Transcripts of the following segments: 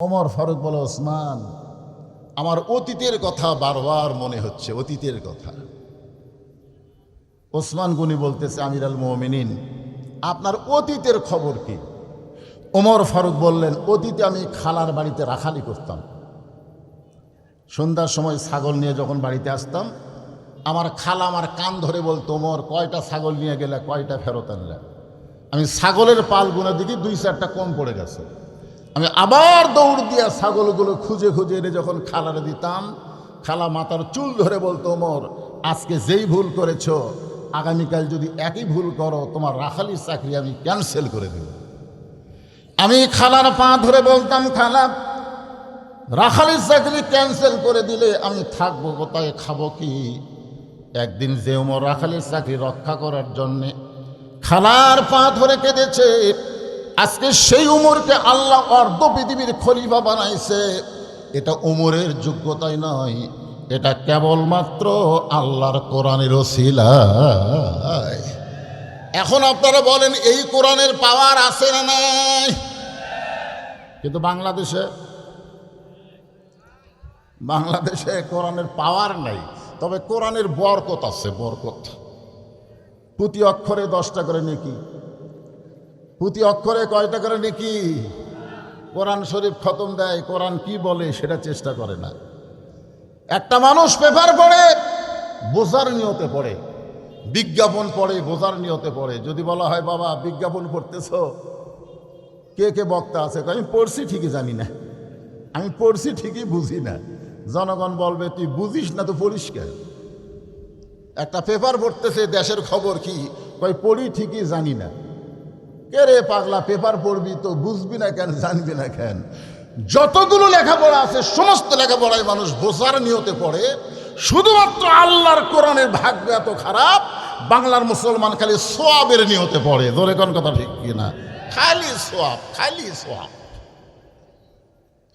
ওমর ফারুক বলে, ওসমান, আমার অতীতের কথা বারবার মনে হচ্ছে, অতীতের কথা। ওসমান গনি বলতেছে, আমির আল মুমিনিন, আপনার অতীতের খবর কি? ওমর ফারুক বললেন, অতীতে আমি খালার বাড়িতে রাখালি করতাম। সন্ধ্যার সময় ছাগল নিয়ে যখন বাড়িতে আসতাম, আমার খালা আমার কান ধরে বলতো, ওমর, কয়টা ছাগল নিয়ে গেলে, কয়টা ফেরত আনলে? আমি ছাগলের পাল গুনে দিকে 2-4টা কম পড়ে গেছে। আমি আবার দৌড় দিয়া ছাগলগুলো খুঁজে খুঁজে এনে যখন খালারে দিতাম, খালা মাথার চুল ধরে বলতো, ওমর, আজকে যেই ভুল করেছো, আগামীকাল যদি একই ভুল করো, তোমার রাখালির চাকরি আমি ক্যান্সেল করে দেব। আমি খালার পা ধরে বলতাম, খালা, রাখালির চাকরি ক্যান্সেল করে দিলে আমি থাকবো কোথায়, খাবো কি? একদিন যে ওমর রাখালির চাকরি রক্ষা করার জন্যে খালার পা ধরে কেঁদেছে, আজকে সেই উমরকে আল্লাহ অর্ধ পৃথিবীর খলিফা বানাইছে। এটা উমরের যোগ্যতাই নয়, এটা কেবলমাত্র আল্লাহর কোরআনের ওসিলায়। এখন আপনারা বলেন, এই কোরআনের পাওয়ার আছে না নাই? কিন্তু বাংলাদেশে কোরআনের পাওয়ার নাই, তবে কোরআনের বরকত আছে, বরকত। প্রতি অক্ষরে 10টা করে নেকি, প্রতি অক্ষরে কয়টা করে নেকি? কোরআন শরীফ খতম দেয়, কোরআন কি বলে সেটা চেষ্টা করে না। একটা মানুষ পেপার পড়ে বোঝার নিয়তে পড়ে, বিজ্ঞাপন পড়ে বোঝার নিয়তে পড়ে। যদি বলা হয়, বাবা বিজ্ঞাপন পড়তেছ, কে কে বক্তা আছে? আমি পড়ছি ঠিকই জানি না, আমি পড়ছি ঠিকই বুঝি না। জনগণ বলবে, তুই বুঝিস না তো পড়িস কেন? একটা পেপার পড়তেছে, দেশের খবর কি, কই পড়ি ঠিকই জানি না। কে রে পাগলা, পেপার পড়বি তো বুঝবি না কেন, জানবি না কেন? যতগুলো লেখাপড়া আছে সমস্ত লেখাপড়ায় মানুষ বোঝার নিয়তে পড়ে, শুধুমাত্র আল্লাহর কোরআনের ভাগ্য এত খারাপ, বাংলার মুসলমান খালি সোয়াবের নিয়তে পড়ে। ধরে কোন কথা ঠিক কিনা? খালি সোয়াব, খালি সোয়াব।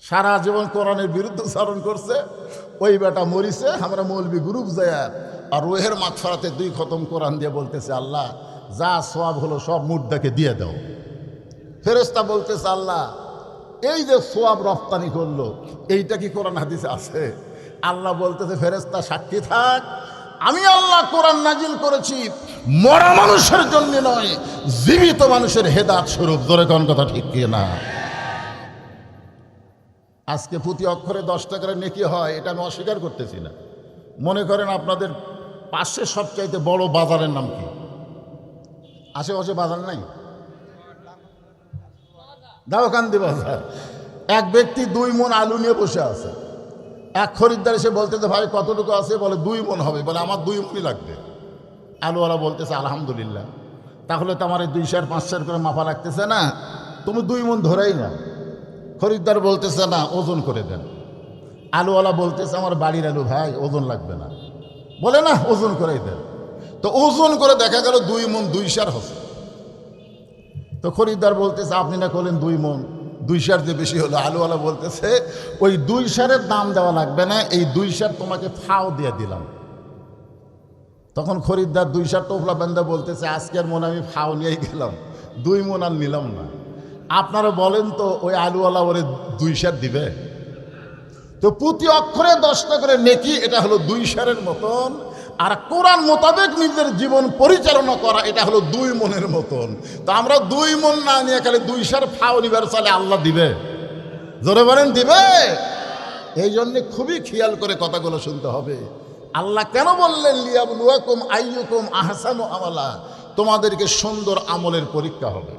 সারা জীবন কোরআনের বিরুদ্ধাচরণ করছে, ওই বেটা মরিছে। আমরা মৌলবি গ্রুপ যায় আর রোহের মাগফিরাতে 2 খতম কোরআন দিয়ে বলতেছে, আল্লাহ যা সোয়াব হলো সব মুর্দাকে দিয়ে দাও। ফেরেশতা বলতেছে, আল্লাহ এই যে সোয়াব রপ্তানি করলো, এইটা কি কোরআন হাদিসে আছে? আল্লাহ বলতেছে, ফেরেশতা সাক্ষী থাক, আমি আল্লাহ কোরআন নাজিল করেছি মরা মানুষের জন্য নয়, জীবিত মানুষের হেদায়েত স্বরূপ। ধরে কোন কথা ঠিক কি না? আজকে প্রতি অক্ষরে 10টা করে নেকি হয়, এটা আমি অস্বীকার করতেছি না। মনে করেন আপনাদের পাশে সবচাইতে বড় বাজারের নাম কি? আশেপাশে বাজার নাই? দাওকান্দি বাজার। এক ব্যক্তি 2 মণ আলু নিয়ে বসে আছে। এক খরিদ্দার এসে বলতেছে, ভাই কতটুকু আছে? বলে 2 মণ হবে। বলে আমার 2 মণই লাগবে। আলুওয়ালা বলতেছে, আলহামদুলিল্লাহ, তাহলে তো আমার 2-5 করে মাপা লাগতেছে না, তুমি 2 মণ ধরেই না। খরিদ্দার বলতেছে, না, ওজন করে দেন। আলুওয়ালা বলতেছে, আমার বাড়ির আলু ভাই, ওজন লাগবে না। বলে, না, ওজন করেই দেন। তো ওজন করে দেখা গেল 2 মণ 2 সের হচ্ছে। তো খরিদ্দার বলতেছে, আপনি না করলেন 2 মণ, 2 সের যে বেশি হলো। আলুওয়ালা বলতেছে, ওই 2 সেরের দাম দেওয়া লাগবে না, এই 2 সের তোমাকে ফাও দিয়ে দিলাম। তখন খরিদ্দার 2 সের টোপলা বেঁধে বলতেছে, আজকের মন আমি ফাও নিয়েই গেলাম, 2 মণ আর নিলাম না। আপনারা বলেন তো, ওই আলুওয়ালা ওরে 2 সের দিবে? তো প্রতি অক্ষরে 10টা করে নেকি, এটা হলো 2 সেরের মতন। আর কোরআন মোতাবেক নিজের জীবন পরিচালনা করা, এটা হলো 2 মণের মতন। তো আমরা 2 মণ না নিয়ে খালি 2 সের ফাও নিবার চালে আল্লাহ দিবে? জোরে বলেন, দিবে? এই জন্যে খুবই খেয়াল করে কথাগুলো শুনতে হবে। আল্লাহ কেন বললেন, লিয়াবলুয়াকুম আইয়ুকুম আহসানু আমালা, তোমাদেরকে সুন্দর আমলের পরীক্ষা হবে।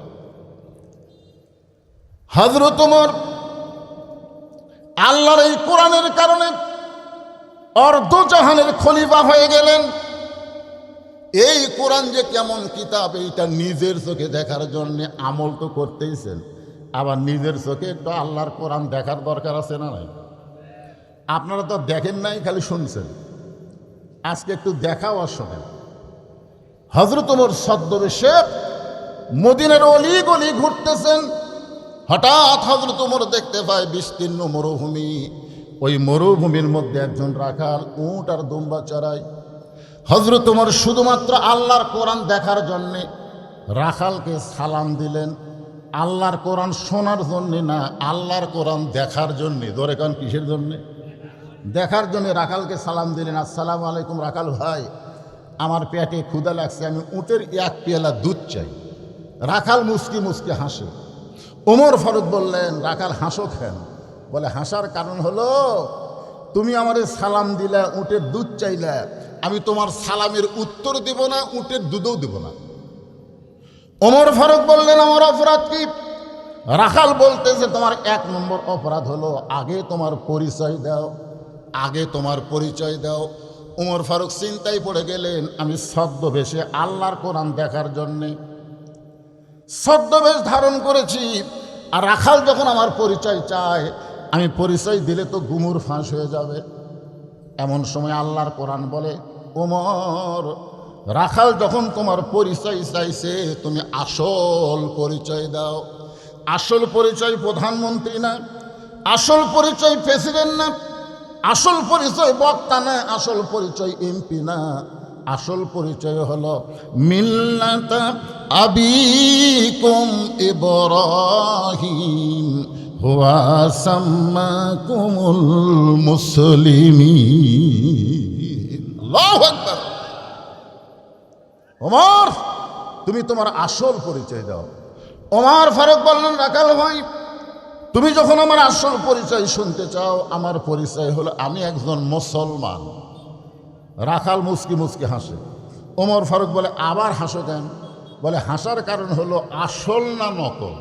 হযরত ওমর আল্লাহর এই কোরআনের কারণে অর্ধজাহানের খলিফা হয়ে গেলেন। এই কোরআন যে কেমন কিতাব, এইটা নিজের চোখে দেখার জন্য আমল তো করতেইছেন, আবার নিজের চোখে একটু আল্লাহর কোরআন দেখার দরকার আছে না নাই? আপনারা তো দেখেন নাই, খালি শুনছেন। আজকে একটু দেখাও আর শোনেন। হযরত ওমর ছদ্মবেশে মদিনার অলি গলি ঘুরতেছেন। হঠাৎ হযরত ওমর দেখতে পায় বিস্তীর্ণ মরুভূমি। ওই মরুভূমির মধ্যে একজন রাখাল উট আর দুম্বা চড়ায়। হযরত ওমর শুধুমাত্র আল্লাহর কোরআন দেখার জন্যে রাখালকে সালাম দিলেন, আল্লাহর কোরআন শোনার জন্যে না, আল্লাহর কোরআন দেখার জন্যে। ধরে কারণ কিসের জন্যে? দেখার জন্যে। রাখালকে সালাম দিলেন, আসসালামু আলাইকুম রাখাল ভাই, আমার পেটে ক্ষুধা লাগছে, আমি উটের এক পেয়ালা দুধ চাই। রাখাল মুসকি মুসকি হাসে। ওমর ফারুক বললেন, রাখাল হাসো কেন? বলে হাসার কারণ হলো তুমি আমারে সালাম দিলা, উটের দুধ চাইলা, আমি তোমার সালামের উত্তর দেব না, উটের দুধও দেব না। ওমর ফারুক বললেন, আমার অপরাধ কি? রাখাল বলতেছে, তোমার এক নম্বর অপরাধ হলো আগে তোমার পরিচয় দাও, আগে তোমার পরিচয় দাও। ওমর ফারুক চিন্তায় পড়ে গেলেন, আমি ছদ্মবেশে আল্লাহর কোরআন দেখার জন্যে ছদ্মবেশ ধারণ করেছি, আর রাখাল যখন আমার পরিচয় চায়, আমি পরিচয় দিলে তো গুমুর ফাঁস হয়ে যাবে। এমন সময় আল্লাহর কোরআন বলে, ওমর, রাখাল যখন তোমার পরিচয় চাইছে, তুমি আসল পরিচয় দাও। আসল পরিচয় প্রধানমন্ত্রী না, আসল পরিচয় প্রেসিডেন্ট না, আসল পরিচয় বক্তা না, আসল পরিচয় এমপি না, আসল পরিচয় হলো মিল্লাতা আবিকুম ইব্রাহিম হুয়া সাম্মাকুমুল মুসলিমিন। আল্লাহু আকবার। ওমর, তুমি তোমার আসল পরিচয় দাও। ওমর ফারুক বললেন, রাখাল ভাই, তুমি যখন আমার আসল পরিচয় শুনতে চাও, আমার পরিচয় হলো আমি একজন মুসলমান। রাখাল মুসকি মুসকি হাসে। ওমর ফারুক বলে, আবার হাসো কেন? বলে হাসার কারণ হলো আসল না নকল।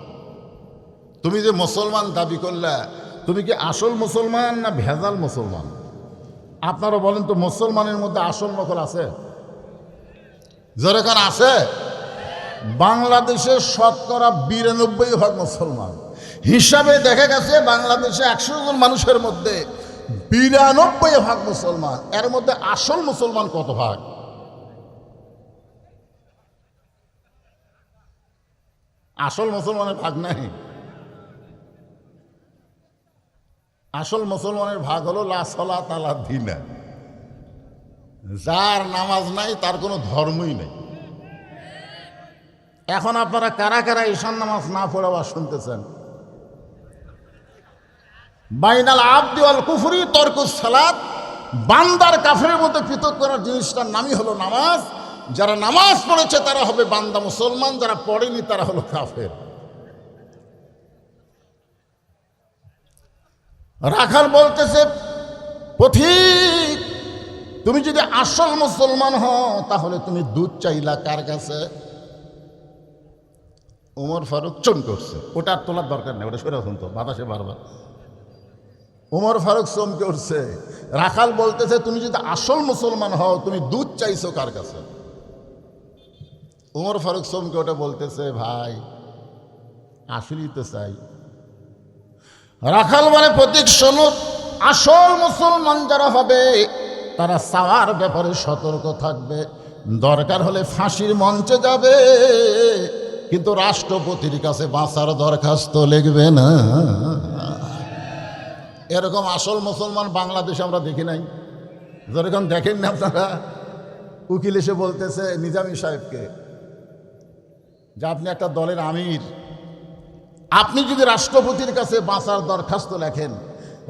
তুমি যে মুসলমান দাবি করলে, তুমি কি আসল মুসলমান না ভেজাল মুসলমান? আপনারা বলেন তো, মুসলমানের মধ্যে আসল নকল আছে? যেরকম আছে। বাংলাদেশের শতকরা 92% মুসলমান। হিসাবে দেখা গেছে বাংলাদেশে 100 জন মানুষের মধ্যে 92% মুসলমান। এর মধ্যে আসল মুসলমান কত ভাগ? আসল মুসলমানের ভাগ নাই। আসল মুসলমানের ভাগ হলো লা সালাতা লা দীনা। যার নামাজ নাই তার কোনো ধর্মই নেই। এখন আপনারা কারা কারা ঈশান নামাজ না পড়ে আবার শুনতেছেন? বাইনাল আবদি ওয়াল কুফরি তরকুস সালাত। বান্দার কাফেরের মধ্যে পৃথক করার জিনিসটার নামই হলো নামাজ। যারা নামাজ পড়েছে তারা হবে বান্দা মুসলমান, যারা পড়েনি তারা হলো কাফের। রাখাল বলতেছে, পথিক, তুমি যদি আসল মুসলমান হও তাহলে তুমি দুধ চাইলা কার কাছে? ওমর ফারুক চুন করছে। ওটা আর তোলার দরকার নেই, ওটা সরে শুনতো বাতাসে বারবার। ওমর ফারুক চমকে উঠছে। রাখাল বলতেছে, তুমি যদি আসল মুসলমান হও তুমি দুধ চাইছো কার কাছে? ওমর ফারুক চমকে ওটা বলতেছে, ভাই আসলেই তো চাই। রাখাল বলে, প্রতীক শোনো, আসল মুসলমান যারা হবে তারা চাওয়ার ব্যাপারে সতর্ক থাকবে। দরকার হলে ফাঁসির মঞ্চে যাবে, কিন্তু রাষ্ট্রপতির কাছে বাঁচার দরখাস্ত লিখবে না। এরকম আসল মুসলমান বাংলাদেশে আমরা দেখি নাই। যেরকম দেখেন না আপনারা, উকিল এসে বলতেছে নিজামী সাহেবকে যে আপনি একটা দলের আমির, আপনি যদি রাষ্ট্রপতির কাছে বাঁচার দরখাস্ত লেখেন,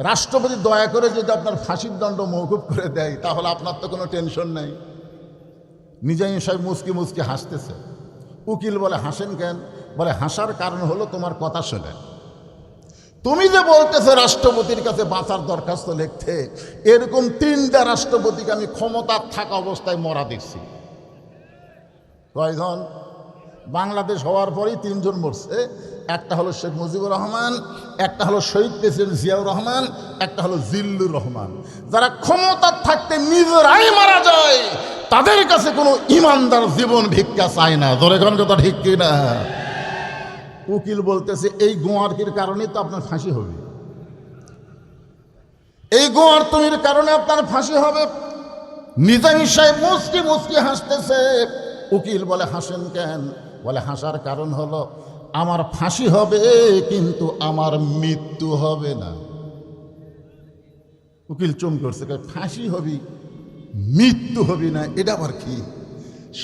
রাষ্ট্রপতি দয়া করে যদি আপনার ফাঁসির দণ্ড মওকুফ করে দেয়, তাহলে আপনার তো কোনো টেনশন নেই। নিজামী সাহেব মুসকি মুসকি হাসতেছে। উকিল বলে, হাসেন কেন? বলে হাসার কারণ হলো তোমার কথা শুনে। তুমি যে বলতেছো রাষ্ট্রপতির কাছে বাঁচার দরখাস্ত লিখতে, এরকম 3টা রাষ্ট্রপতিকে আমি ক্ষমতা থাকা অবস্থায় মরা দেখছি। কয়জন? বাংলাদেশ হওয়ার পরেই 3 জন মরছে। একটা হলো শেখ মুজিবুর রহমান, একটা হলো শহীদ প্রেসিডেন্ট জিয়াউর রহমান, একটা হলো জিল্লুর রহমান। যারা ক্ষমতা থাকতে নিজেরাই মারা যায়, তাদের কাছে কোনো ইমানদার জীবন ভিক্ষা চায় না। ধরে কোন কথা ঠিক কিনা? উকিল বলতেছে, এই গোয়ারকির কারণেই তো আপনার ফাঁসি হবে, এই গোয়ারতুমির কারণে আপনার ফাঁসি হবে। নিজামী সাহেব মুসকি মুসকি হাসতেছে। উকিল বলে, হাসেন কেন? বলে হাসার কারণ হলো আমার ফাঁসি হবে কিন্তু আমার মৃত্যু হবে না। উকিল চুম করছে, ফাঁসি হবি মৃত্যু হবি না, এটা আবার কি?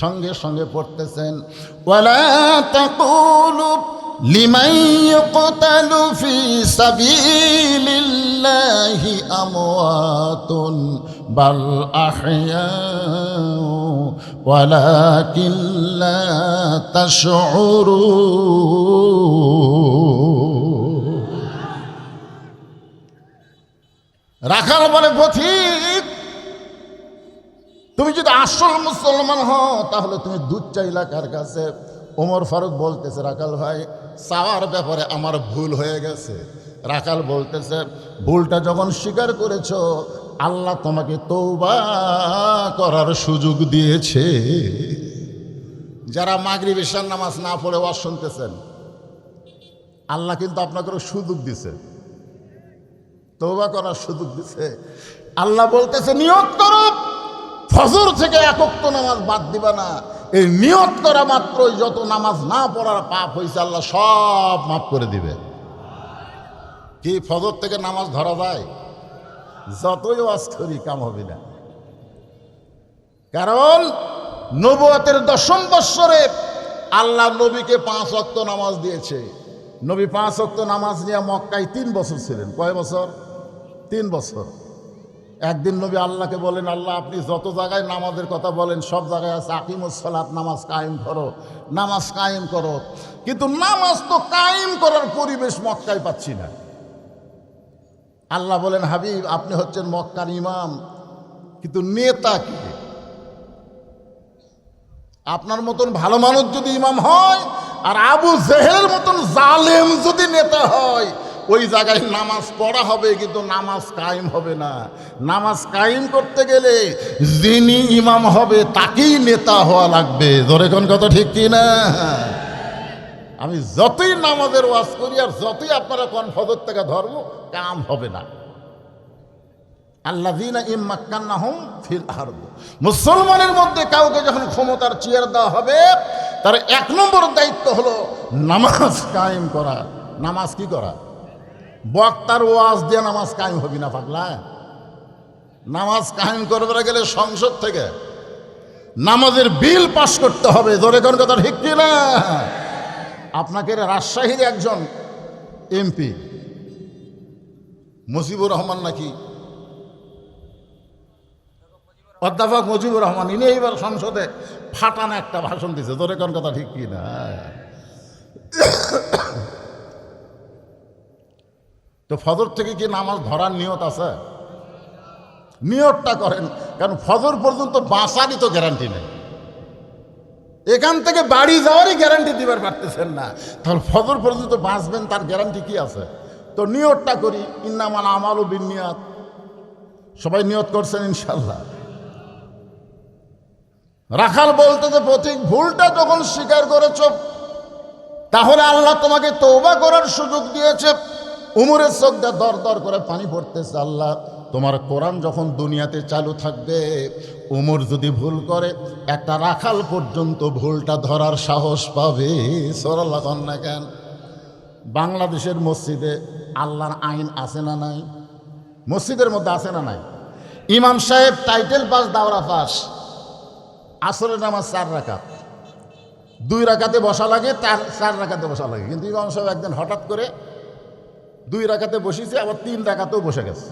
সঙ্গে সঙ্গে পড়তেছেন, ওয়ালা তাকুলু লিমান ইয়ুকতালু ফি সাবিলিল্লাহি আমওয়াতুন বাল আহইয়াউ ওয়ালাকিন লা তাশউরুন। রাখাল বলে, পথিক, তুমি যদি আসল মুসলমান হও তাহলে তুমি দুধ চাইলা কার কাছে? ওমর ফারুক বলতেছে, রাখাল ভাই, চাওয়ার ব্যাপারে আমার ভুল হয়ে গেছে। রাখাল বলতেছে, ভুলটা যখন স্বীকার করেছ, আল্লাহ তোমাকে তওবা করার সুযোগ দিয়েছে। যারা মাগরিব ইশার নামাজ না পড়ে ওয়াজ শুনতেছেন, আল্লাহ কিন্তু আপনাকে সুযোগ দিছে, তওবা করার সুযোগ দিছে। আল্লাহ বলতেছে, নিয়ত করো, ফজর থেকে এক ওয়াক্ত নামাজ বাদ দিবা না। এই নিয়ত করা মাত্রই যত নামাজ না পড়ার পাপ হয়েছে আল্লাহ সব মাফ করে দিবে। কি ফজর থেকে নামাজ ধরা যায়? যতই ওয়াজ করি কাম হবে না। কারণ নবুয়তের 10ম বৎসরে আল্লাহ নবীকে 5 ওয়াক্ত নামাজ দিয়েছে। নবী 5 ওয়াক্ত নামাজ নিয়ে মক্কায় 3 বছর ছিলেন। কয় বছর? 3 বছর। একদিন নবী আল্লাহকে বলেন, আল্লাহ আপনি যত জায়গায় নামাজের কথা বলেন সব জায়গায় আছে আকিমুস সালাত, নামাজ কায়েম করো, নামাজ কায়েম করো, কিন্তু নামাজ তো কায়েম করার পরিবেশ মক্কায় পাচ্ছি না। আল্লাহ বলেন, হাবিব আপনি হচ্ছেন মক্কার ইমাম, কিন্তু নেতা কি? আপনার মতন ভালো মানুষ যদি ইমাম হয় আর আবু জেহেলের মতন জালেম যদি নেতা হয়, ওই জায়গায় নামাজ পড়া হবে কিন্তু নামাজ কায়েম হবে না। নামাজ কায়েম করতে গেলে যিনি ইমাম হবে তাকেই নেতা হওয়া লাগবে। ধরে কোন কথা ঠিক কি না? আমি যতই নামাজের ওয়াজ করি আর যতই আপনারা কোন ফজর থেকে ধর্ম, কাম হবে না। আল্লাযীনা ইম্মাক্কান্নাহুম ফিল আরদ, মুসলমানের মধ্যে কাউকে যখন ক্ষমতার চেয়ার দেওয়া হবে, তার 1 নম্বর দায়িত্ব হলো নামাজ কায়েম করা। নামাজ কি করা? বক্তার ওয়াজ দিয়ে নামাজ কায়েম হবি না পাগলা। নামাজ কায়েম করবার গেলে সংসদ থেকে নামাজের বিল পাস করতে হবে। ধরে কোন কথা ঠিক কি না? আপনাকে রাজশাহীর একজন এমপি মুজিবুর রহমান, নাকি অধ্যাপক মুজিবুর রহমান, ইনি এইবার সংসদে ফাটানো একটা ভাষণ দিছে। ধরে কোন কথা ঠিক কি না? তো ফজর থেকে কি নামাজ ধরার নিয়ত আছে? নিয়তটা করেন, কারণ ফজর পর্যন্ত বাঁচারই তো গ্যারান্টি নেই। এখান থেকে বাড়ি যাওয়ারই গ্যারান্টি দিবার পারতেছেন না, তাহলে ফজর পর্যন্ত বাঁচবেন তার গ্যারান্টি কি আছে? তো নিয়তটা করি, ইন্নামাল আমালু বিন্নিয়াত। সবাই নিয়ত করছেন ইনশাল্লাহ? রাখাল বলতে যে পথিক, ভুলটা যখন স্বীকার করেছ তাহলে আল্লাহ তোমাকে তওবা করার সুযোগ দিয়েছে। উমরের চোখ দিয়ে দর দর করে পানি পড়তেছে। আল্লাহ, তোমার কোরআন যখন দুনিয়াতে চালু থাকবে, উমর যদি ভুল করে একটা রাখাল পর্যন্ত ভুলটা ধরার সাহস পাবে। সুবহানাল্লাহ না কেন? বাংলাদেশের মসজিদে আল্লাহর আইন আছে না নাই? মসজিদের মধ্যে আছে না নাই? ইমাম সাহেব টাইটেল পাস, দাওরা পাস, আসরের নামাজ 4 রাকাত, 2 রাকাতে বসা লাগে, 4 রাকাতে বসা লাগে। কিন্তু ইমাম সাহেব একদিন হঠাৎ করে 2 রাকাতে বসেছে, আবার 3 রাকাতেও বসে গেছে।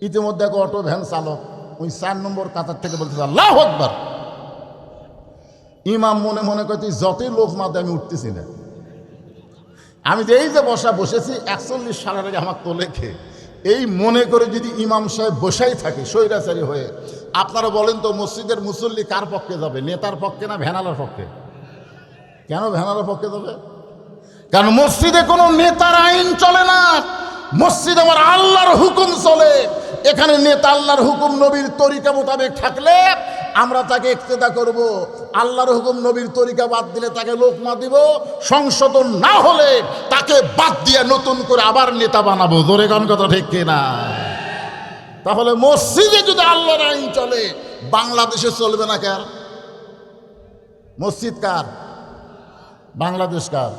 ইতিমধ্যে এক অটো ভ্যান চালক ওই 4 নম্বর কাতার থেকে বলতেছে আল্লাহু আকবার। ইমাম মনে মনে করতে, যতই লোক মাদে আমি উঠতেছি না। আমি যে এই যে বসেছি 41 সালের আগে আমার তো লেখে, এই মনে করে যদি ইমাম সাহেব বসাই থাকে স্বৈরাচারী হয়ে, আপনারা বলেন তো মসজিদের মুসল্লি কার পক্ষে যাবে? নেতার পক্ষে না ভ্যানালার পক্ষে? কেন ভ্যানালার পক্ষে যাবে? কারণ মসজিদে কোনো নেতার আইন চলে না, মসজিদ আমার আল্লাহর হুকুম চলে। এখানে নেতা আল্লাহর হুকুম নবীর তরিকা মোতাবেক থাকলে আমরা তাকে ইক্তেদা করব, আল্লাহর হুকুম নবীর তরিকা বাদ দিলে তাকে লোকমা দিব, সংশোধন না হলে তাকে বাদ দিয়ে নতুন করে আবার নেতা বানাবো। জোরে কোন কথা ঠিক কিনা? তাহলে মসজিদে যদি আল্লাহর আইন চলে, বাংলাদেশে চলবে না কার? মসজিদ কার? বাংলাদেশ কার?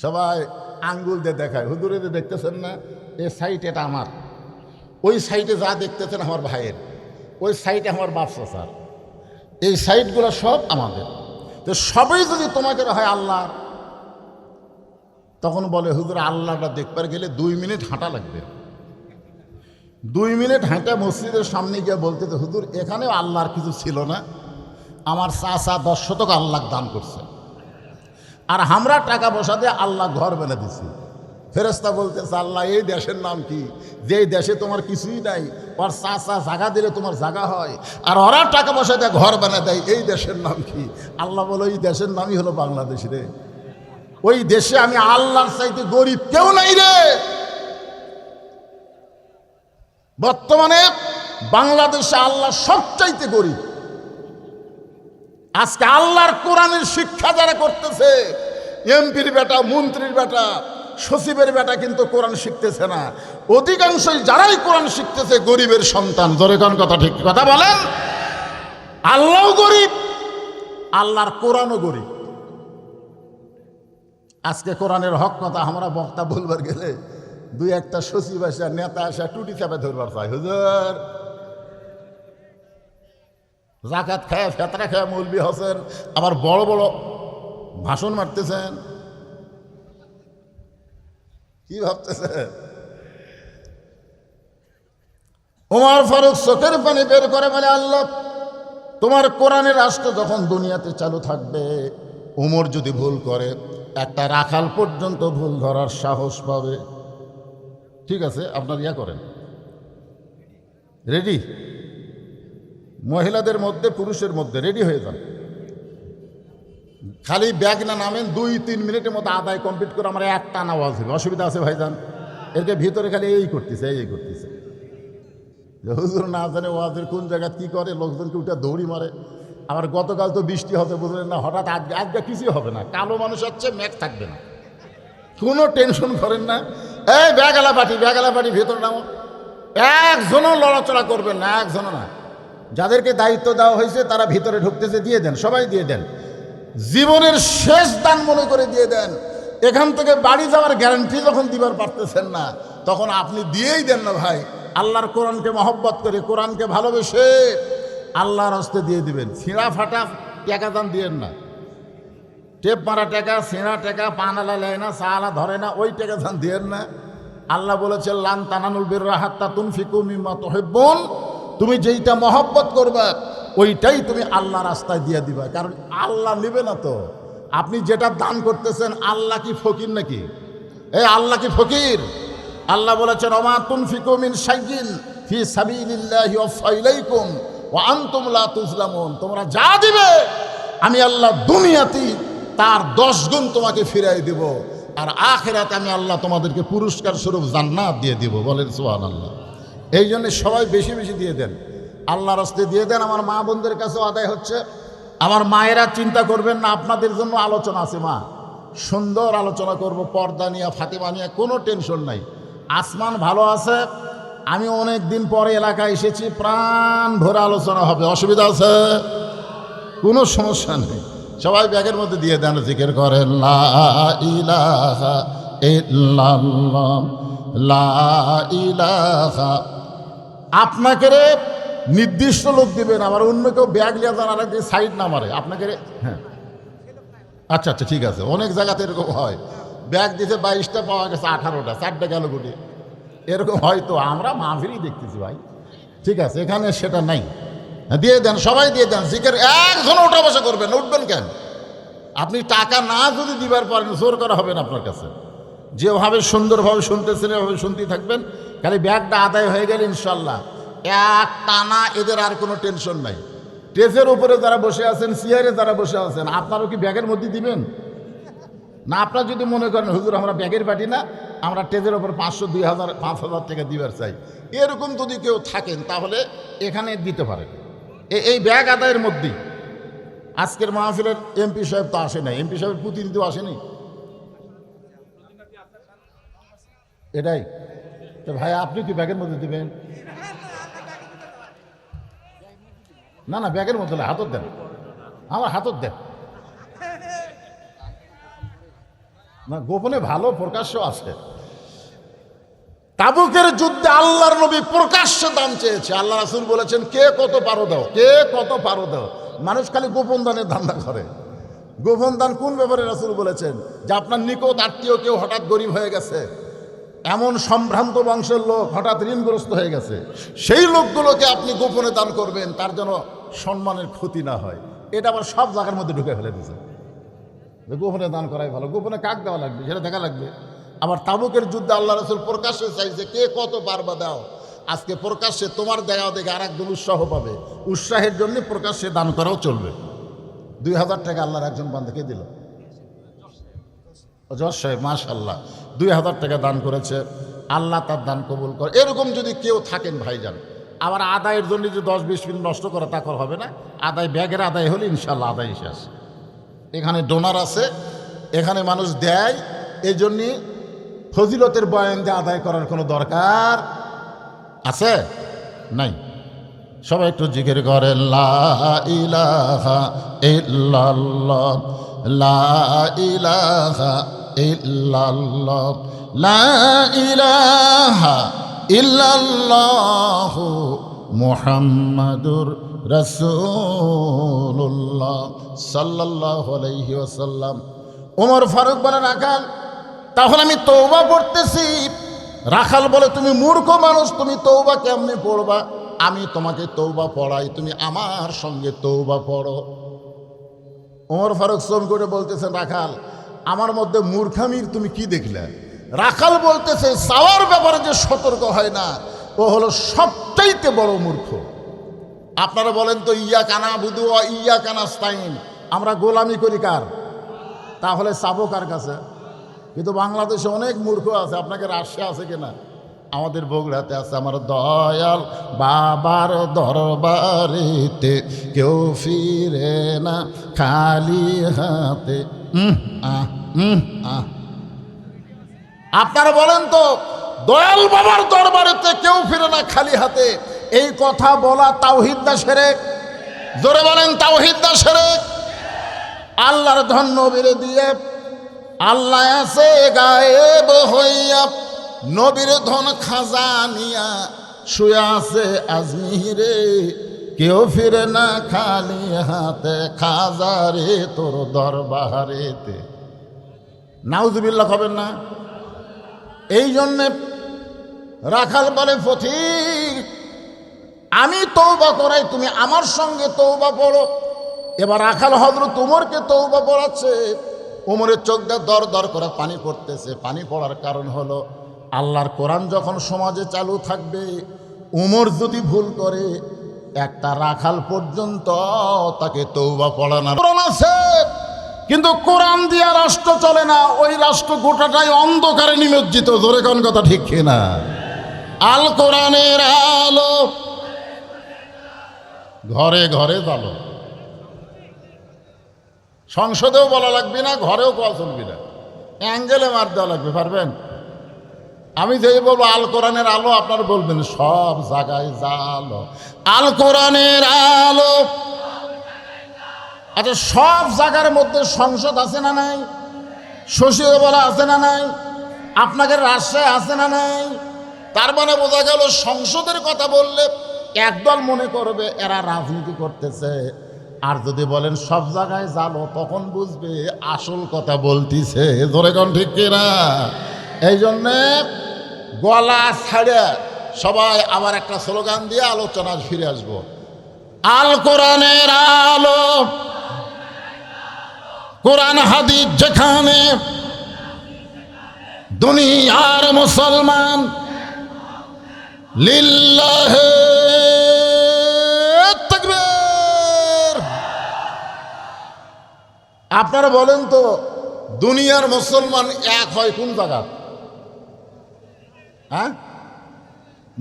সবাই আঙ্গুল দিয়ে দেখায়, হুজুরে দেখতেছেন না এই সাইট এটা আমার, ওই সাইটে যা দেখতেছেন আমার ভাইয়ের, ওই সাইটে আমার বাপ চাচার, এই সাইটগুলো সব আমাদের। তো সবই যদি তোমাকে হয় আল্লাহ, তখন বলে হুজুর আল্লাহটা দেখবার গেলে 2 মিনিট হাঁটা লাগবে। 2 মিনিট হাঁটা মসজিদের সামনে গিয়ে বলতে তো হুজুর এখানেও আল্লাহর কিছু ছিল না, আমার চাচা 10 শতক আল্লাহ দান করছে, আর আমরা টাকা পয়সা দিয়ে আল্লাহ ঘর বেনা দিছি। ফেরেশতা বলতেছে আল্লাহ এই দেশের নাম কি, যেই দেশে তোমার কিছুই নাই, ওর চাচা জায়গা দিলে তোমার জায়গা হয়, আর ওরা টাকা পয়সা দিয়ে ঘর বানা দেয়, এই দেশের নাম কি? আল্লাহ বলো এই দেশের নামই হলো বাংলাদেশ রে। ওই দেশে আমি আল্লাহর চাইতে গরিব কেউ নাই রে। বর্তমানে বাংলাদেশে আল্লাহ সবচাইতে গরিব। আজকে আল্লাহর কোরআনের শিক্ষা যারা করতেছে, এমপির বেটা, মন্ত্রীর বেটা, সচিবের বেটা কিন্তু কোরআন শিখতেছে না। অধিকাংশই যারাই কোরআন শিখতেছে গরিবের সন্তান। জোরে কোন কথা, ঠিক কথা বলেন। আল্লাহও গরিব, আল্লাহর কোরআনও গরিব। আজকে কোরআনের হক কথা আমরা বক্তা বলবার গেলে 2-1টা সচিব আসা, নেতা আসা টুটি চাপে ধরবার চাই, হুজুর জাকাত খায়, ফেতরা খায় মৌলবি হোসেন, আবার বড় বড় ভাষণ মারতেছেন। কি ভাবতেছেন? ওমর ফারুক চোখের পানি বের করে বলে আল্লাহ তোমার কোরআনের রাষ্ট্র যখন দুনিয়াতে চালু থাকবে, ওমর যদি ভুল করে একটা রাখাল পর্যন্ত ভুল ধরার সাহস পাবে। ঠিক আছে, আপনার ইয়া করেন, রেডি? মহিলাদের মধ্যে পুরুষের মধ্যে রেডি হয়ে যান। খালি ব্যাগ না নামেন, 2-3 মিনিটের মধ্যে আদায় কমপ্লিট করে আমার একটা আওয়াজ হবে। অসুবিধা আছে ভাইজান? এরকে ভিতরে খালি এই করতেছে, এই করতেছে। হুজুর না জানে ওয়াজের কোন জায়গায় কি করে, লোকজনকে উঠে দৌড়ি মারে। আবার গতকাল তো বৃষ্টি হতে বুঝলেন না, হঠাৎ আজকে কিছুই হবে না, কালো মানুষ হচ্ছে, ম্যাক থাকবে না, কোনো টেনশন করেন না। এই ব্যাগালা পাটি ভেতর নামো, একজনও লড়াচড়া করবেন না, একজনও না। যাদেরকে দায়িত্ব দেওয়া হয়েছে তারা ভিতরে ঢুকতেছে, দিয়ে দেন, সবাই দিয়ে দেন, জীবনের শেষ দান মনে করে দিয়ে দেন। এখান থেকে বাড়ি যাওয়ার গ্যারান্টি যখন দিবার পারতেছেন না, তখন আপনি দিয়েই দেন না ভাই। আল্লাহর কোরআনকে মহব্বত করে, কোরআনকে ভালোবেসে আল্লাহর হস্তে দিয়ে দিবেন। ছিঁড়া ফাটা টাকা দান দিয়েন না, টেপ মারা টাকা, ছিঁড়া টাকা, পানালা লেয় না, সালা ধরে না, ওই টাকা দান দিয়েন না। আল্লাহ বলেছেন লান তানানুল বিররা হাত্তা তুনফিকু মিম্মা তুহিব্বুন, তুমি যেইটা মহব্বত করবা ওইটাই তুমি আল্লাহ রাস্তায় দিয়ে দিবা, কারণ আল্লাহ নেবে না তো। আপনি যেটা দান করতেছেন, আল্লাহ কি ফকির নাকি? এই আল্লাহ কি ফকির? আল্লাহ বলেছেন ওমা তুনফিকু মিন শাইইন ফি সাবিলিল্লাহি ওয়াফা ইলাইকুম ওয়া আনতুম লা তুজলামুন, তোমরা যা দিবে আমি আল্লাহ দুনিয়াতেই তার 10 গুণ তোমাকে ফিরাই দিব, আর আখিরাতে আমি আল্লাহ তোমাদেরকে পুরস্কার স্বরূপ জান্নাত দিয়ে দিব। বলেন সুবহানাল্লাহ। এই জন্য সবাই বেশি বেশি দিয়ে দেন, আল্লাহর রাস্তায় দিয়ে দেন। আমার মা বোনদের কাছেও আদায় হচ্ছে। আমার মায়েরা চিন্তা করবেন না, আপনাদের জন্য আলোচনা আছে। মা, সুন্দর আলোচনা করব, পর্দা নিয়ে, ফাতিমা নিয়ে, কোনো টেনশন নাই। আসমান ভালো আছে, আমি অনেক দিন পরে এলাকায় এসেছি, প্রাণ ভরে আলোচনা হবে। অসুবিধা আছে? কোনো সমস্যা নেই। সবাই ব্যাগের মধ্যে দিয়ে দেন, জিকির করেন লা ইলাহা ইল্লাল্লাহ, লা ইলাহা। আপনাকে রে নির্দিষ্ট লোক দিবেন, আবার অন্য কেউ ব্যাগ লিয়ে যান, আরেক সাইড না মারে আপনাকে রে। হ্যাঁ, আচ্ছা আচ্ছা, ঠিক আছে। অনেক জায়গাতে এরকম হয়, ব্যাগ দিতে 22টা পাওয়া গেছে 18টা, 4টা গেল গুটি, এরকম হয়তো আমরা মাহফিলই দেখতেছি ভাই। ঠিক আছে, এখানে সেটা নাই। দিয়ে দেন, সবাই দিয়ে দেন। জিকির একজন ওঠা বসা করবেন, উঠবেন কেন? আপনি টাকা না যদি দিবার পারেন, জোর করা হবে না আপনার কাছে। যেভাবে সুন্দরভাবে শুনতেছেন এভাবে শুনতেই থাকবেন। খালি ব্যাগটা আদায় হয়ে গেলে ইনশাল্লাহ এক টানা এদের আর কোনো টেনশন নাই। স্টেজের উপরে যারা বসে আছেন, চেয়ারে যারা বসে আছেন, আপনারও কি ব্যাগের মধ্যে দিবেন না? আপনারা যদি মনে করেন হুজুর আমরা ব্যাগের পার্টি না, আমরা স্টেজের উপর 500, 2000, 5000 টাকা দিবার চাই, এরকম যদি কেউ থাকেন তাহলে এখানে দিতে পারেন। এই ব্যাগ আদায়ের মধ্যেই। আজকের মাহফিলের এমপি সাহেব তো আসে নাই, এমপি সাহেবের প্রতিনিধিও আসেনি। এটাই তো ভাই, আপনি কি ব্যাগের মধ্যে দিবেন? না না, ব্যাগের মধ্যে হাতত দেন, আমার হাতত দেন না, গোপনে ভালো, প্রকাশ্য আছে। তাবুকের যুদ্ধে আল্লাহর নবী প্রকাশ্য দাম চেয়েছে। আল্লাহ রাসূল বলেছেন কে কত পারো দাও, কে কত পারো দাও। মানুষ খালি গোপন দানের ধান্দা করে। গোপন দান কোন ব্যাপারে রাসূল বলেছেন? যে আপনার নিকট আত্মীয় কেউ হঠাৎ গরিব হয়ে গেছে, এমন সম্ভ্রান্ত বংশের লোক হঠাৎ ঋণগ্রস্ত হয়ে গেছে, সেই লোকগুলোকে আপনি গোপনে দান করবেন, তার যেন সম্মানের ক্ষতি না হয়। এটা আবার সব জায়গার মধ্যে ঢুকে ফেলে দিয়েছে। গোপনে দান করাই ভালো। গোপনে কাক দেওয়া লাগবে সেটা দেখা লাগবে। আবার তাবুকের যুদ্ধে আল্লাহ রাসূল প্রকাশ্যে চাইছে কে কত পারবা দাও। আজকে প্রকাশ্যে তোমার দেওয়া দেখে আর একজন উৎসাহ পাবে, উৎসাহের জন্য প্রকাশ্যে দান করাও চলবে। 2000 টাকা আল্লাহর একজন বান্দাকে দিল, জজ সাহেব মাশাআল্লাহ 2000 টাকা দান করেছে, আল্লাহ তার দান কবুল করে। এরকম যদি কেউ থাকেন ভাইজান, আবার আদায়ের জন্য যে 10-20 মিনিট নষ্ট করা তা করা হবে না। আদায় ব্যাগের আদায় হলে ইনশাল্লাহ আদায় শেষ। এখানে ডোনার আছে, এখানে মানুষ দেয়, এই জন্যে ফজিলতের বয়ান দিয়ে আদায় করার কোনো দরকার আছে নাই। সবাই একটু জিকির করেন লা ইলাহা ইল্লাল্লাহ, লা ইলাহা ইল্লাল্লাহ, লা ইলাহা ইল্লাল্লাহ মুহাম্মাদুর রাসূলুল্লাহ সাল্লাল্লাহু আলাইহি ওয়াসাল্লাম। ওমর ফারুক বলে রাখাল, তাহলে আমি তওবা পড়তেছি। রাখাল বলে তুমি মূর্খ মানুষ, তুমি তওবা কেমনে পড়বা? আমি তোমাকে তওবা পড়াই, তুমি আমার সঙ্গে তওবা পড়ো। ওমর ফারুক শ্রম করে বলতেছেন রাখাল, আমার মধ্যে মূর্খামির তুমি কি দেখলে? রাখাল বলতেছে চাওয়ার ব্যাপারে যে সতর্ক হয় না, ও হলো সবচাইতে বড় মূর্খ। আপনারা বলেন তো ইয়াকা নাবুদু ওয়া ইয়াকা নাস্তাইন, আমরা গোলামি করি কার? তাহলে চাবো কার কাছে? কিন্তু বাংলাদেশে অনেক মূর্খ আছে। আপনাকে রাশিয়া আছে কিনা? আমাদের বগুড়াতে আছে। আমার দয়াল বাবার দরবারেতে কেউ ফিরে না খালি হাতে। আপনারা বলেন তো দয়াল বাবার দরবারেতে কেউ ফিরে না খালি হাতে, এই কথা বলা তাওহীদ না শিরক? জোরে বলেন তাওহীদ না শিরক? আল্লাহর ধন নবীরে দিয়ে আল্লাহ আছে গায়েব হইয়া, নবীর ধন খাজানিয়া শুয়ে আছে আজমিরে, কেউ ফিরে না খালি হাতে খাজারে তোর দরবারেতে। নাউজুবিল্লাহ হবেন না? এই জন্যে রাখাল বলে ফকির আমি তওবা করাই, তুমি আমার সঙ্গে তওবা পড়ো। এবার রাখাল হযরত ওমরকে তওবা পড়াচ্ছে। ওমরের চোখ দিয়ে দর দর করে পানি পড়তেছে। পানি পড়ার কারণ হলো আল্লাহর কোরআন যখন সমাজে চালু থাকবে, ওমর যদি ভুল করে একটা রাখাল পর্যন্ত তাকে তওবা পড়ানো। কোরআন আছে কিন্তু কোরআন দিয়া রাষ্ট্র চলে না, ওই রাষ্ট্র গোটাটাই অন্ধকারে নিমজ্জিত। জোরে কোন কথা ঠিক কিনা? আল কোরআনের আলো ঘরে ঘরে জ্বালো। সংসদেও বলা লাগবে না, ঘরেও কোয়া চলবে না, অ্যাঙ্গেলে মার দেওয়া লাগবে। পারবেন? আমি যেই বলবো আল কোরআনের আলো, আপনারা বলবেন সব জায়গায় জালো। আল কোরআনের আলো। আচ্ছা, সব জায়গার মধ্যে সংসদ আছে না নাই? সচিবালয় আছে না নাই? আপনাদের রাজশাহী আছে না নাই? তার মানে বোঝা গেল সংসদের কথা বললে একদল মনে করবে এরা রাজনীতি করতেছে, আর যদি বলেন সব জায়গায় জালো তখন বুঝবে আসল কথা বলতিছে। ধরে কোন ঠিক কিনা? এই জন্যে গলা ছাড়ে সবাই আবার একটা স্লোগান দিয়ে আলোচনা ফিরে আসবো। আল কোরআনের আলো, কোরআন হাদিস যেখানে, দুনিয়ার মুসলমান লিল্লাহে তাকবীর। আপনারা বলেন তো দুনিয়ার মুসলমান এক হয় কোন জায়গা? হ্যাঁ,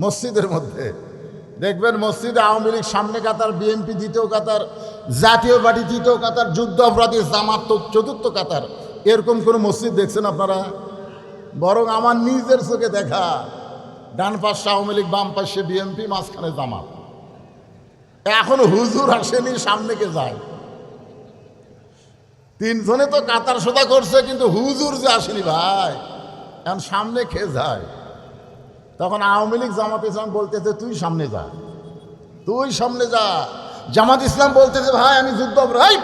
মসজিদের মধ্যে। দেখবেন মসজিদে আওয়ামী লীগ সামনে কাতার, বিএনপি দ্বিতীয় কাতার, জাতীয় পার্টি তৃতীয় কাতার, যুদ্ধ অপরাধী জামাত চতুর্থ কাতার। এরকম কোনো মসজিদ দেখছেন আপনারা? বরং আমার নিজের চোখে দেখা, ডান পাশে আওয়ামী লীগ, বাম পাশে বিএনপি, মাঝখানে জামাত। এখন হুজুর আসেনি, সামনে কে যায়? তিনজনে তো কাতার সোজা করছে, কিন্তু হুজুর যে আসেনি ভাই, এখন সামনে কে যায়? তখন আওয়ামী লীগ জামাত ইসলাম বলতেছে তুই সামনে যা, তুই সামনে যা। জামাত ইসলাম বলতেছে ভাই আমি যুদ্ধ অপরাধী,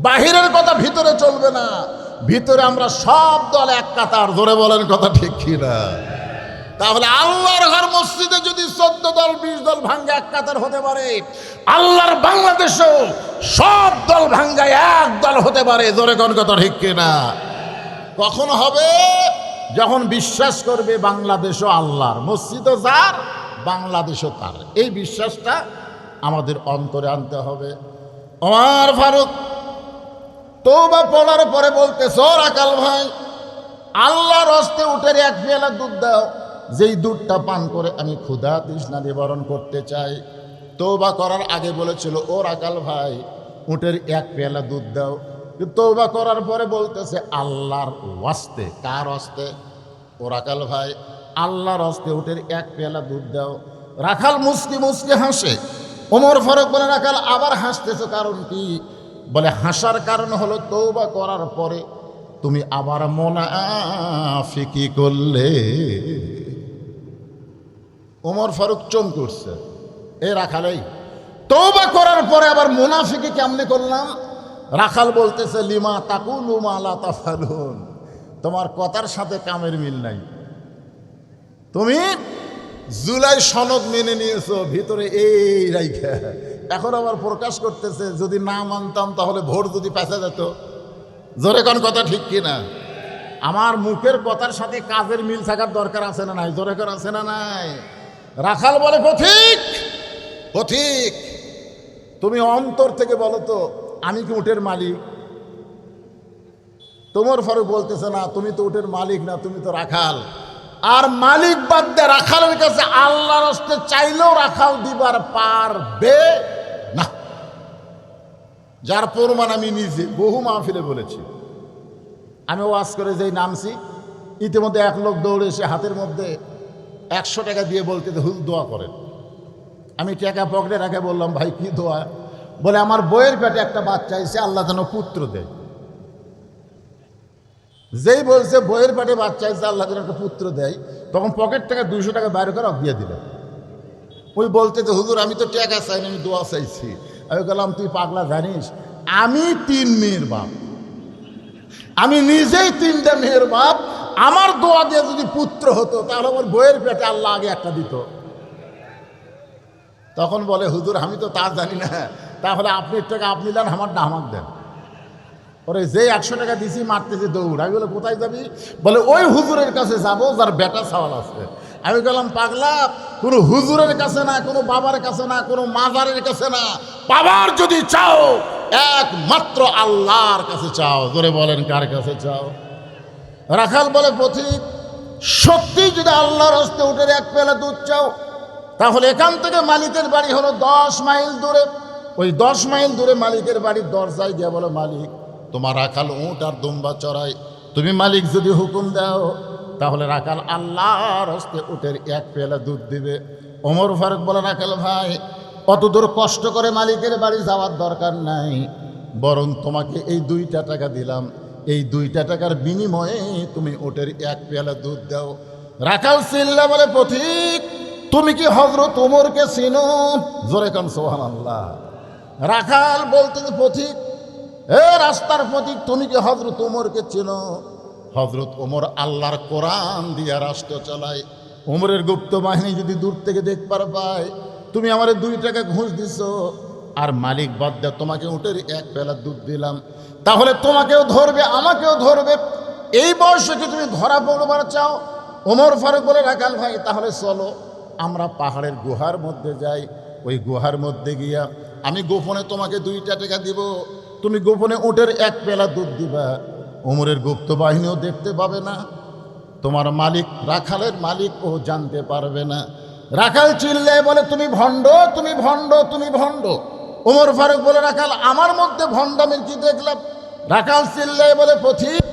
বাহিরের কথা ভিতরে চলবে না, ভিতরে আমরা সব দল এক কাতার। ধরে বলেন কথা ঠিক কিনা? তাহলে আল্লাহর ঘর মসজিদে যদি 14 দল 20 দল ভাঙ্গে এক কাতার হতে পারে, আল্লাহর বাংলাদেশেও সব দল ভাঙ্গায় এক দল হতে পারে। ধরে কোন কথা ঠিক কিনা? কখন হবে? যখন বিশ্বাস করবে বাংলাদেশও আল্লাহর, মসজিদও যার, বাংলাদেশও তার। এই বিশ্বাসটা আমাদের অন্তরে আনতে হবে। ওমর ফারুক তওবা পড়ার পরে বলতেছে, ও রাকাল ভাই, আল্লাহর হস্তে উটের এক পেয়ালা দুধ দাও, যেই দুধটা পান করে আমি ক্ষুধা তৃষ্ণা নিবারণ করতে চাই। তওবা করার আগে বলেছিল, ও রাকাল ভাই, উটের এক পেয়ালা দুধ দাও। তওবা করার পরে বলতেছে আল্লাহর ওয়াস্তে। কার হস্তে? ও রাকাল ভাই, আল্লাহর হস্তে উটের এক পেয়ালা দুধ দাও। রাখাল মুসকি মুসকি হাসে। ওমর ফারুক বলে, রাখাল আবার হাসতেছো কারণ কি? বলে, হাসার কারণ হলো তওবা করার পরে তুমি আবার মুনাফিকি করলে। ওমর ফারুক চমকে করছে, এ রাখালেই তওবা করার পরে আবার মুনাফিকি কেমনে করলাম? রাখাল বলতেছে, লিমা তাকুলু মা লা তাফালুন, তোমার কথার সাথে কামের মিল নাই। তুমি জুলাই সনদ মেনে নিয়েছো, ভিতরে এই রাইখা এখন আবার প্রকাশ করতেছে, যদি না মানতাম তাহলে ভোট যদি পেঁচা যেত। জোরে কোন কথা ঠিক কিনা? আমার মুখের কথার সাথে কাজের মিল থাকার দরকার আছে না নাই? জোরে কোন আছে না নাই? রাখাল বলে, পথিক পথিক, তুমি অন্তর থেকে বলো তো, আমি কি উটের মালিক? ওমর ফারুক বলতেছে, না, তুমি তো উটের মালিক না, তুমি তো রাখাল। আর মালিক বাদ দিয়ে রাখালের কাছে আল্লাহর হস্তে চাইলেও রাখাল দিবার পারবে না। যার প্রমাণ আমি নিজে বহু মাহফিলে বলেছি। আমি ওয়াজ করে যেই নামছি, ইতিমধ্যে এক লোক দৌড়ে এসে হাতের মধ্যে 100 টাকা দিয়ে বলতে, হুজুর দোয়া করেন। আমি টাকা পকেটে রাখে বললাম, ভাই কি দোয়া? বলে, আমার বইয়ের পেটে একটা বাচ্চা এসে আল্লাহ যেন পুত্র দেয়। যেই বলছে বইয়ের পেটে বাচ্চা এসে আল্লাহ যেন একটা পুত্র দেয়, তখন পকেট থেকে 200 টাকা বাইরে করে দিয়ে দিল। ওই বলতে, যে হুজুর আমি তো টাকা চাইনি, আমি দোয়া চাইছি। আমি বললাম, তুই পাগলা জানিস, আমি 3 মেয়ের বাপ, আমি নিজেই 3টা মেয়ের বাপ। আমার দোয়া দিয়ে যদি পুত্র হতো তাহলে আমার বইয়ের পেটে আল্লাহ আগে একটা দিত। তখন বলে, হুজুর আমি তো তা জানি না, তাহলে আপনি টাকা আপনি দেন, আমারটা আমাকে দেন। ওরে যে 100 টাকা দিছি মারতেছে দৌড়। আমি বলে, কোথায় যাবি? বলে, ওই হুজুরের কাছে যাবো যার বেটা সওয়াল আছে। আমি বললাম, পাগলা, কোনো হুজুরের কাছে না, কোনো বাবার কাছে না, কোনো মাজারের কাছে না, বাবার যদি চাও একমাত্র আল্লাহর কাছে চাও। জোরে বলেন, কার কাছে চাও? রাখাল বলে, পথিক, সত্যি যদি আল্লাহর হস্তে উটের এক পেয়ালা দুধ চাও, তাহলে এখান থেকে মালিকের বাড়ি হলো 10 মাইল দূরে। ওই 10 মাইল দূরে মালিকের বাড়ির দরজায় গিয়ে বলো, মালিক, তোমার রাখাল উট আর দুম্বা চড়াই, তুমি মালিক যদি হুকুম দাও তাহলে রাখাল আল্লাহর হস্তে উটের এক পেয়ালা দুধ দিবে। ওমর ফারুক বলে, রাখাল ভাই, অত দূর কষ্ট করে মালিকের বাড়ি যাওয়ার দরকার নাই, বরং তোমাকে এই 2টা টাকা দিলাম, এই 2টা টাকার বিনিময়ে তুমি উটের এক পেয়ালা দুধ দাও। রাখাল চিল্লা বলে, পথিক, তুমি কি হযরত ওমরকে চিনো? জোরে কান সুবহানাল্লাহ। রাখাল বলতে, পথিক, এ রাস্তার পথিক, তুমি কি হযরত ওমরকে চিনো? হযরত ওমর আল্লাহর কোরআন দিয়ে রাষ্ট্র চালায়। ওমরের গুপ্ত বাহিনী যদি দূর থেকে দেখবার পায় তুমি আমার 2 টাকা ঘুষ দিছ, আর মালিক বাদ দিয়ে তোমাকে উটের এক পেয়ালা দুধ দিলাম, তাহলে তোমাকেও ধরবে, আমাকেও ধরবে। এই বয়সে কি তুমি ধরা পড়বার চাও? ওমর ফারুক বলে, রাখাল ভাই, তাহলে চলো আমরা পাহাড়ের গুহার মধ্যে যাই। ওই গুহার মধ্যে গিয়া আমি গোপনে তোমাকে 2টা টাকা দিব, তুমি গোপনে উটের এক পেয়ালা দুধ দিবা। ওমরের গুপ্ত বাহিনীও দেখতে পাবে না, তোমার মালিক, রাখালের মালিক, ও জানতে পারবে না। রাখাল চিল্লে বলে, তুমি ভণ্ড, তুমি ভণ্ড, তুমি ভণ্ড। ওমর ফারুক বলে, রাখাল, আমার মধ্যে ভণ্ডামির কি দেখলাম? রাখাল চিল্লে বলে, পথিক,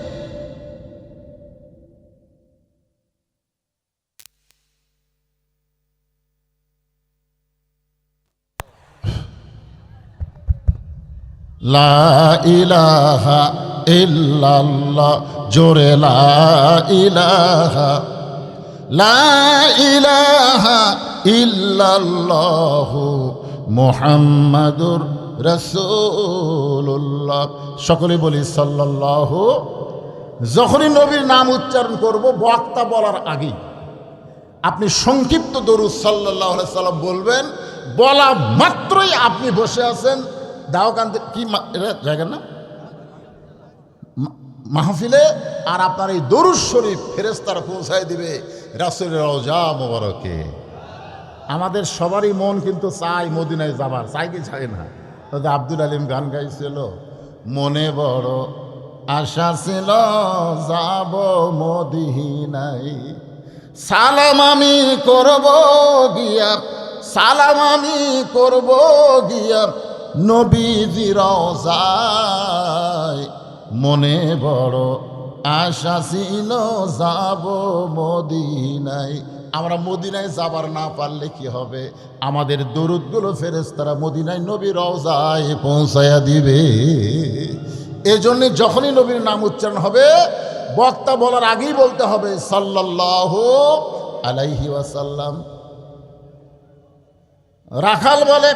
লা ইলাহা ইল্লাল্লাহ, জোরে লা ইলাহা, লা ইলাহা ইল্লাল্লাহু মুহাম্মাদুর রাসূলুল্লাহ। সকলে বলি সাল্লাল্লাহু। যখনই নবীর নাম উচ্চারণ করব বক্তা বলার আগেই আপনি সংক্ষিপ্ত দরুদ সাল্লাল্লাহু আলাইহি সাল্লাম বলবেন। বলা মাত্রই আপনি বসে আছেন দাওকান্তে কি এটা জায়গা না মাহফিলে, আর আপনার এই দরুদ শরীফ ফেরেশতারা পৌঁছায় দিবে রাসূলের রওজা মোবারকে। আমাদের সবারই মন কিন্তু চাই মদিনায় যাবার, চাই কি চাই না? তাদের আব্দুল আলিম গান গাইছিল, মনে বড় আশা ছিল যাব মদিনায়, সালাম আমি করব গিয়া, সালাম আমি করব গিয়া নবীজি রওজায়, মনে বড় আশা ছিল যাব মদিনায়। আমরা মদিনায় যাবার না পারলে কি হবে? আমাদের দরুদগুলো ফেরেশতারা মদিনায় নবীর রওজায় পৌঁছায়া দিবে। এজন্য যখনই নবীর নাম উচ্চারণ হবে বক্তা বলার আগেই বলতে হবে সাল্লাল্লাহু আলাইহি ওয়াসাল্লাম। রাখাল বলে,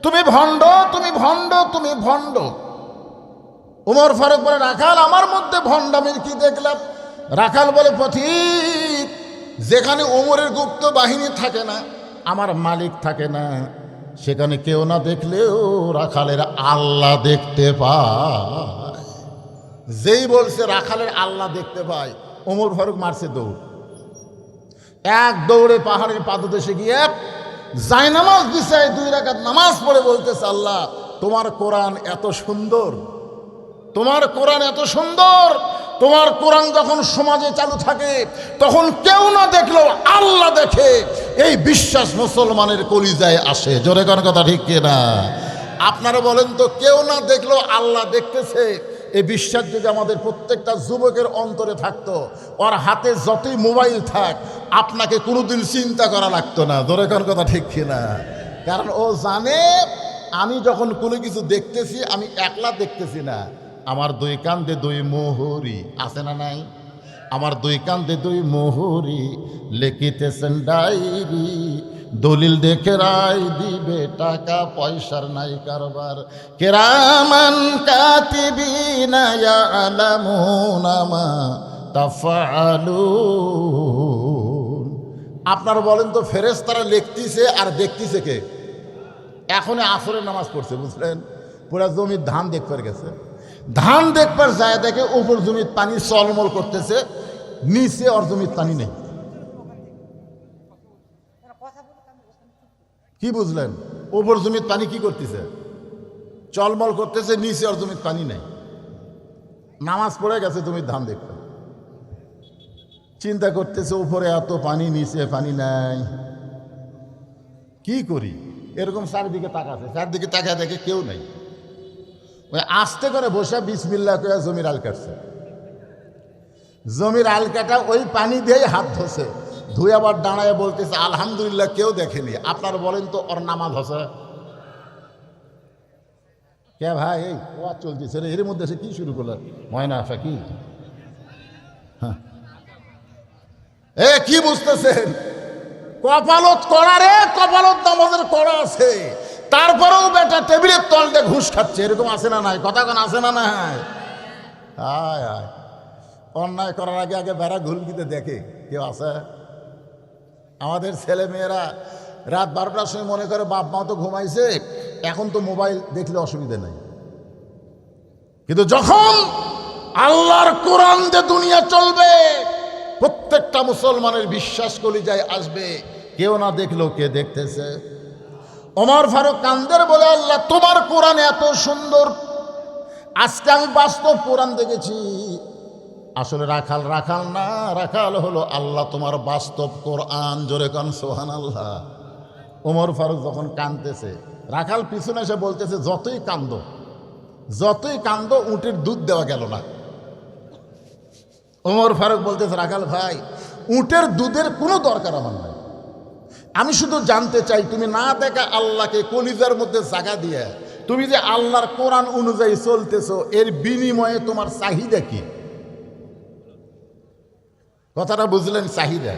তুমি ভণ্ড, তুমি ভণ্ড, তুমি ভণ্ড। ওমর ফারুক বলে, রাখাল আমার মধ্যে ভণ্ডামির কি দেখলাম? রাখাল বলে, পথিক, যেখানে ওমরের গুপ্ত বাহিনী থাকে না, আমার মালিক থাকে না, সেখানে কেউ না দেখলেও রাখালের আল্লাহ দেখতে পায়। যেই বলছে রাখালের আল্লাহ দেখতে পায়, ওমর ফারুক মারছে দৌড়। এক দৌড়ে পাহাড়ের পাদদেশে গিয়ে জায়নামাজ বিছায় 2 রাকাত নামাজ পড়ে বলতেছে, আল্লাহ তোমার কোরআন এত সুন্দর, তোমার কোরআন এত সুন্দর, তোমার কোরআন যখন সমাজে চালু থাকে তখন কেউ না দেখলেও আল্লাহ দেখে, এই বিশ্বাস মুসলমানের কলিজায় আসে। জোরে কোন কথা ঠিক কিনা? আপনারা বলেন তো, কেউ না দেখলেও আল্লাহ দেখতেছে, এই বিশ্বাস যদি আমাদের প্রত্যেকটা যুবকের অন্তরে থাকতো, ওর হাতে যতই মোবাইল থাক আপনাকে কোনোদিন চিন্তা করা লাগতো না। জোরে কোন কথা ঠিক কিনা? কারণ ও জানে আমি যখন কোনো কিছু দেখতেছি আমি একলা দেখতেছি না, আমার 2 কান্দে 2 মোহরি আছে না নাই? আমার 2 কান্দে 2 মোহরি লিখিতেছেন ডায়েরি, দলিল দেখে রায় দিবে, টাকা পয়সার নাই কারবার, কিরামান কাতিবিনা ইয়ালামুনা মা তাফআলুন। আপনারা বলেন তো, ফেরেশতারা লিখতেছে আর দেখতেছে কে? এখন আসরের নামাজ পড়ছে, বুঝলেন? পুরা জমির ধান দেখবার গেছে, ধান দেখবার যায় দেখে উপর জমির পানি চলমল করতেছে, নিচে ওর জমির পানি নেই। কি বুঝলেন? উপর জমির পানি কি করতেছে? চলমল করতেছে, নিচে ওর জমির পানি নেই। নামাজ পড়ে গেছে জমির ধান দেখতে, চিন্তা করতেছে উপরে এত পানি, নিচে পানি নাই, কি করি? এরকম চারিদিকে তাকাছে, চারিদিকে তাকায় দেখে কেউ নেই। ওই আস্তে করে বসে বিসমিল্লাহ করে জমির আল কাটছে। জমির আল কাটা ওই পানি দিয়েই হাত ধসে, ধুয়ে আবার দাঁড়ায় বলতেছে আলহামদুলিল্লাহ, কেউ দেখেনি। আপনার বলেন তো ওর নামাজ হসে কে ভাই? এই ও চলতেছে রে, এর মধ্যে সে কি শুরু করলো? ময়না আশা কি? হ্যাঁ, কি বুঝতেছেন? কপালত করা রে, কপালত নামাজের করা আছে, তারপরেও বেটা টেবিলের তলতে ঘুষ খাচ্ছে, এরকম আছে না নাই? কথা কোন আছে না নাই? আয় আয়, অন্যায় করার আগে আগে বেড়া ঘুলকিতে দেখে কেউ আছে? আমাদের ছেলে মেয়েরা রাত 12টার সময় মনে করে বাপ মা তো ঘুমাইছে, এখন তো মোবাইল দেখলে অসুবিধা নাই। কিন্তু যখন আল্লাহর কোরআন দিয়ে দুনিয়া চলবে, প্রত্যেকটা মুসলমানের বিশ্বাস কলিজায় আসবে, কেউ না দেখলেও কে দেখতেছে। ওমর ফারুক কান্দের বলে, আল্লাহ তোমার কোরআন এত সুন্দর, আজকে আমি বাস্তব কোরআন দেখেছি। আসলে রাখাল রাখাল না, রাখাল হলো আল্লাহ তোমার বাস্তব কোরআন। জোরে কান সুবহানাল্লাহ। ওমর ফারুক যখন কাঁদতেছে, রাখাল পিছনে এসে বলতেছে, যতই কান্দো, যতই কান্দো, উটের দুধ দেওয়া গেল না। ওমর ফারুক বলতেছে, রাখাল ভাই, উটের দুধের কোনো দরকার আমার নাই, আমি শুধু জানতে চাই তুমি না দেখা আল্লাহকে কলিজার মধ্যে জায়গা দিয়ে তুমি যে আল্লাহর কোরআন অনুযায়ী চলতেছো, এর বিনিময়ে তোমার চাহিদা কি? কথাটা বুঝলেন? চাহিদা।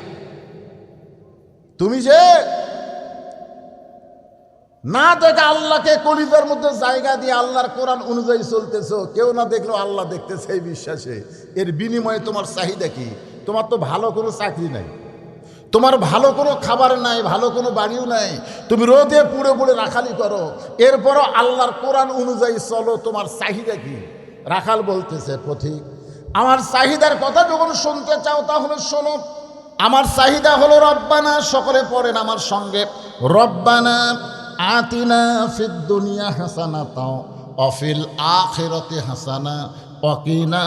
তুমি যে না দেখে আল্লাহকে কলিজার মধ্যে জায়গা দিয়ে আল্লাহর কোরআন অনুযায়ী চলতেছো, কেউ না দেখলেও আল্লাহ দেখতেছে এই বিশ্বাসে, এর বিনিময়ে তোমার চাহিদা কি? তোমার তো ভালো কোনো চাকরি নাই, তোমার ভালো কোনো খাবার নাই, ভালো কোনো বাড়িও নাই, তুমি রোদে পুড়ে পুড়ে রাখালি করো, এরপরও আল্লাহর কোরআন অনুযায়ী চলো, তোমার চাহিদা কি? রাখাল বলতেছে, পথিক আমার চাহিদার কথা যখন শুনতে চাও তাহলে শোনো, আমার চাহিদা হলো রব্বানা, সকলে পড়েন আমার সঙ্গে, রব্বানা আতিনা ফিদ দুনিয়া হাসানাতাও ওয়া ফিল আখিরাতি হাসানা ওয়া কিনা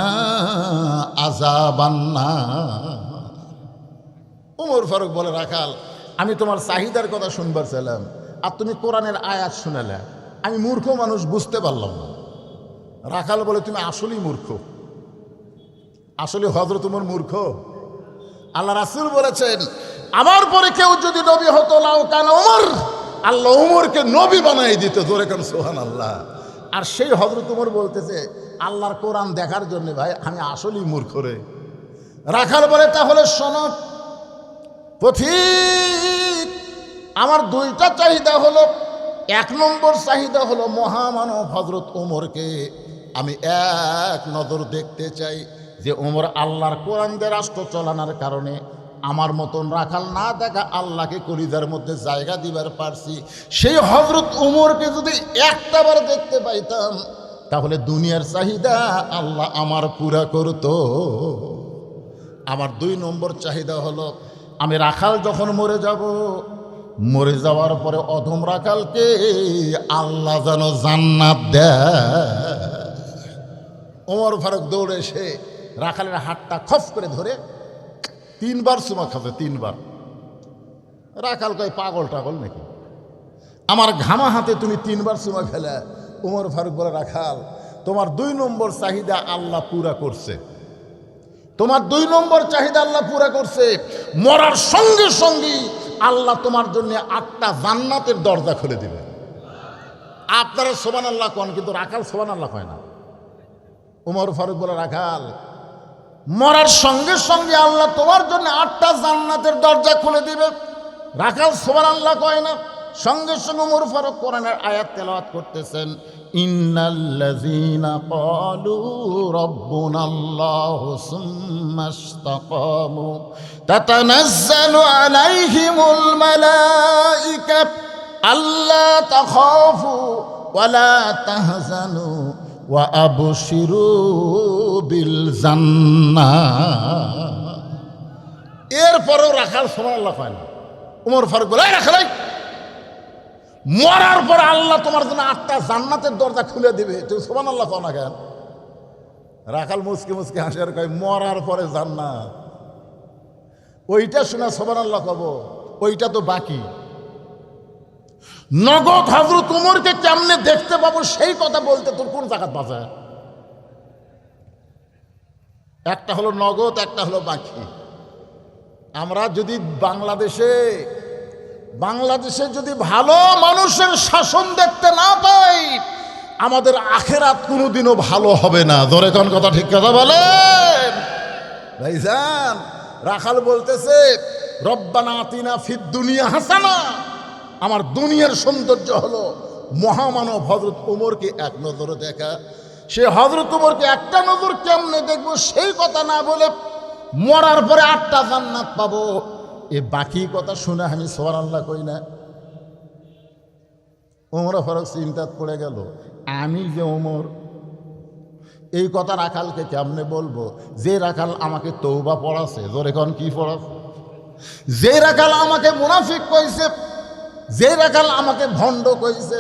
আযাবান্নার। ওমর ফারুক বলে, রাখাল আমি তোমার চাহিদার কথা শুনবার চাইলাম আর তুমি কোরআনের আয়াত শুনালে, আমি মূর্খ মানুষ, বুঝতে পারলাম না। রাখাল বলে, তুমি আসলেই মূর্খ, আসলে হযরত ওমর মূর্খ। আল্লাহ রাসূল বলেছেন, আমার পরে কেউ যদি নবী হতো লাউ কানা ওমর, আল্লাহ ওমরকে নবী বানাই দিত, জোরে কান সুবহানাল্লাহ। আর সেই হযরত ওমর বলতেছে আল্লাহর কোরআন দেখার জন্য, ভাই আমি আসলেই মূর্খ রে। রাখাল বলে, তাহলে শোনো পথিক, আমার দুইটা চাহিদা হলো, এক নম্বর চাহিদা হলো মহামানব হযরত ওমরকে আমি এক নজর দেখতে চাই, যে ওমর আল্লাহর কোরআন দিয়ে রাষ্ট্র চালানোর কারণে আমার মতন রাখাল না দেখা আল্লাহকে কলিজার মধ্যে জায়গা দিবার পারছি, সেই হযরত ওমরকে যদি একটাবার দেখতে পাইতাম তাহলে দুনিয়ার চাহিদা আল্লাহ আমার পুরা করতো। আমার দুই নম্বর চাহিদা হলো, আমি রাখাল যখন মরে যাব, মরে যাওয়ার পরে অধম রাখালকে আল্লাহ যেন জান্নাত দেয়। ওমর ফারুক দৌড়ে এসে রাখালের হাতটা খপ করে ধরে 3 বার চুমা খাবে, 3 বার। রাখাল কয়, পাগল টাগল নাকি, আমার ঘামা হাতে তুমি 3 বার চুমা খেলে? ওমর ফারুক বলে, রাখাল তোমার 2 নম্বর চাহিদা আল্লাহ পুরা করছে, তোমার 2 নম্বর চাহিদা আল্লাহ পুরা করছে। মরার সঙ্গে সঙ্গে আল্লাহ তোমার জন্য 8টা জান্নাতের দরজা খুলে দিবে। আপনারা সুবহানাল্লাহ কোন, কিন্তু রাখাল সুবহানাল্লাহ কয় না। ওমর ফারুক বলে, রাখাল মরার সঙ্গে সঙ্গে আল্লাহ তোমার জন্য 8টা জান্নাতের দরজা খুলে দিবে। রাখাল সুবহানাল্লাহ কয় না। সঙ্গে সঙ্গে ওমর ফারুক কোরআনের আয়াত তেলাওয়াত করতেছেন, ইন্নাল্লাযীনা ক্বালু রাব্বুনাল্লাহু সুম্মা ইসতাকামু তাতানাজ্জালু আলাইহিমুল মালায়েকা আল্লা তাখাফু ওয়া লা তাহজানু ওয়া আবশিরু বিল জান্নাহ। এরপরেও রাখাল সুবহানাল্লাহ কয় না। ওমর ফারুক বলে, রাখাল মরার পরে আল্লাহ তোমার জন্য 8টা জান্নাতের দরজা খুলে দিবে, তুমি সুবহানাল্লাহ কও না কেন? রাখাল মুচকি মুচকি হাসি আর কয়, মরার পরে জান্নাত, ওইটা শুনে সুবহানাল্লাহ কব, ওইটা তো বাকি। নগদ হযরত ওমরকে কেমনে দেখতে পাবো সেই কথা বলতে তোর কোন জায়গা বাঁচে? একটা হলো নগদ, একটা হলো বাকি। আমরা যদি বাংলাদেশে যদি ভালো মানুষের শাসন দেখতে না পাই, আমাদের আখেরাত কোনোদিনও ভালো হবে না। ধরে কোন কথা ঠিক কথা বলেন ভাইজান? রাখাল বলতেছে, রব্বানা আতিনা ফিদ দুনিয়া হাসানা, আমার দুনিয়ার সৌন্দর্য হলো মহামানব হযরত ওমরকে এক নজরে দেখা। সে হযরত ওমরকে একটা নজর কেমনে দেখবো সেই কথা না বলে মরার পরে 8টা জান্নাত পাবো, এ বাকি কথা শুনে আমি সুবহানাল্লাহ কই না। ওমর ফারুক চিন্তাত পড়ে গেল, আমি যে ওমর, এই কথা রাখালকে কেমনে বলবো? যে রাখাল আমাকে তওবা পড়াছে, জোরে কোন কি পড়াছে? যে রাখাল আমাকে মুনাফিক কইছে, যে রাখাল আমাকে ভণ্ড কইছে,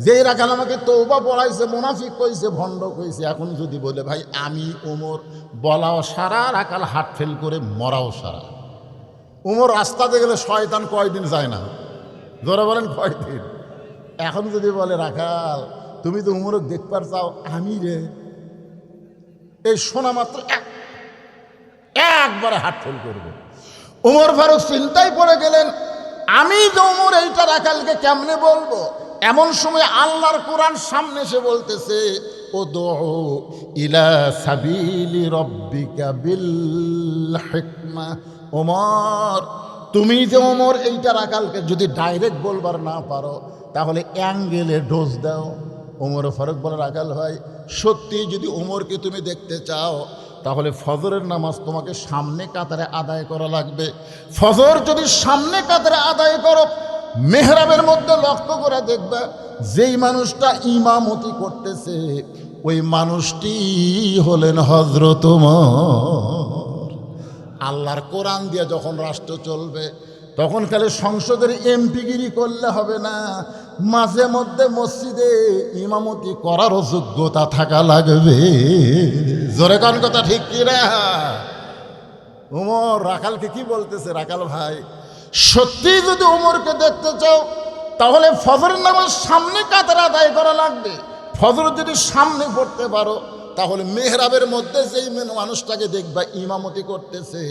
যে রাখাল আমাকে তওবা পড়াইছে, মুনাফিক কইছে, ভণ্ড কইছে, এখন যদি বলে ভাই আমি ওমর, বলাও সারা, রাখাল হাত ফেল করে মরাও সারা। ওমর রাস্তাতে গেলে শয়তান কয়দিন যায় না? জোরে বলেন কয়দিন? এখন যদি বলে রাখাল তুমি তো ওমরক দেখবার চাও, আমি রে, এই শোনা মাত্র একবারে হাত ফেল করবে। ওমর ফারুক চিন্তায় পড়ে গেলেন, আমি যে ওমর, এইটা রাখালকে কেমনে বলবো? এমন সময় আল্লাহর কোরআন সামনে এসে বলতেছে, উদউ ইলা সাবিলি রাব্বিকা বিল হিকমা। ওমর তুমি যে ওমর, এইটা রাখালকে যদি ডাইরেক্ট বলবার না পারো, তাহলে অ্যাঙ্গেলে ডোজ দাও। ওমর ফারুক বলে, রাখাল ভাই সত্যি যদি ওমরকে তুমি দেখতে চাও তাহলে ফজরের নামাজ তোমাকে সামনে কাতারে আদায় করা লাগবে। ফজর যদি সামনে কাতারে আদায় করো, মেহরাবের মধ্যে লক্ষ্য করে দেখবা যেই মানুষটা ইমামতি করতেছে ওই মানুষটি হলেন হযরত ওমর। আল্লাহর কোরআন দিয়ে যখন রাষ্ট্র চলবে তখন খালি সংসদের এমপিগিরি করলে হবে না, মাঝে মধ্যে মসজিদে ইমামতি করারও যোগ্যতা থাকা লাগবে। জোরে কোন কথা ঠিক কি না? ওমর রাখালকে কি বলতেছে, রাখাল ভাই সত্যি যদি ওমরকে দেখতে চাও তাহলে ফজরের নামাজ সামনে কাতার আদায় করা লাগবে। ফজর যদি সামনে পড়তে পারো তাহলে মেহরাবের মধ্যে যেই মানুষটাকে দেখবা ইমামতি করতেছে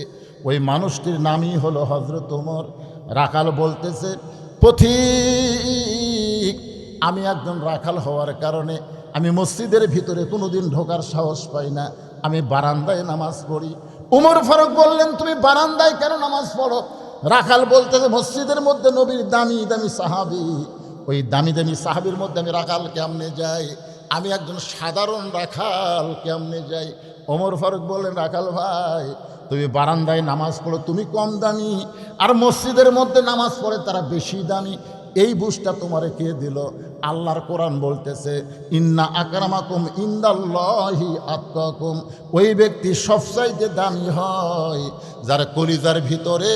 ওই মানুষটির নামই হলো হযরত ওমর। রাখাল বলতেছে, পথিক আমি একজন রাখাল হওয়ার কারণে আমি মসজিদের ভিতরে কোনোদিন ঢোকার সাহস পাই না, আমি বারান্দায় নামাজ পড়ি। ওমর ফারুক বললেন, তুমি বারান্দায় কেন নামাজ পড়ো? রাখাল বলতেছে, মসজিদের মধ্যে নবীর দামি দামি সাহাবী, ওই দামি দামি সাহাবীর মধ্যে আমি রাখাল কেমনে যাই? আমি একজন সাধারণ রাখাল কেমনে যাই? ওমর ফারুক বললেন, রাখাল ভাই তুমি বারান্দায় নামাজ পড়ো, তুমি কম দামি, আর মসজিদের মধ্যে নামাজ পড়ে তারা বেশি দামি। এই বুঝটা তোমারে কে দিল? আল্লাহর কোরআন বলতেছে, ইন্না আকরামাকুম ইনদাল্লাহি আতকাকুম। ওই ব্যক্তি সবচাইতে দামি হয় যার কলিজার ভিতরে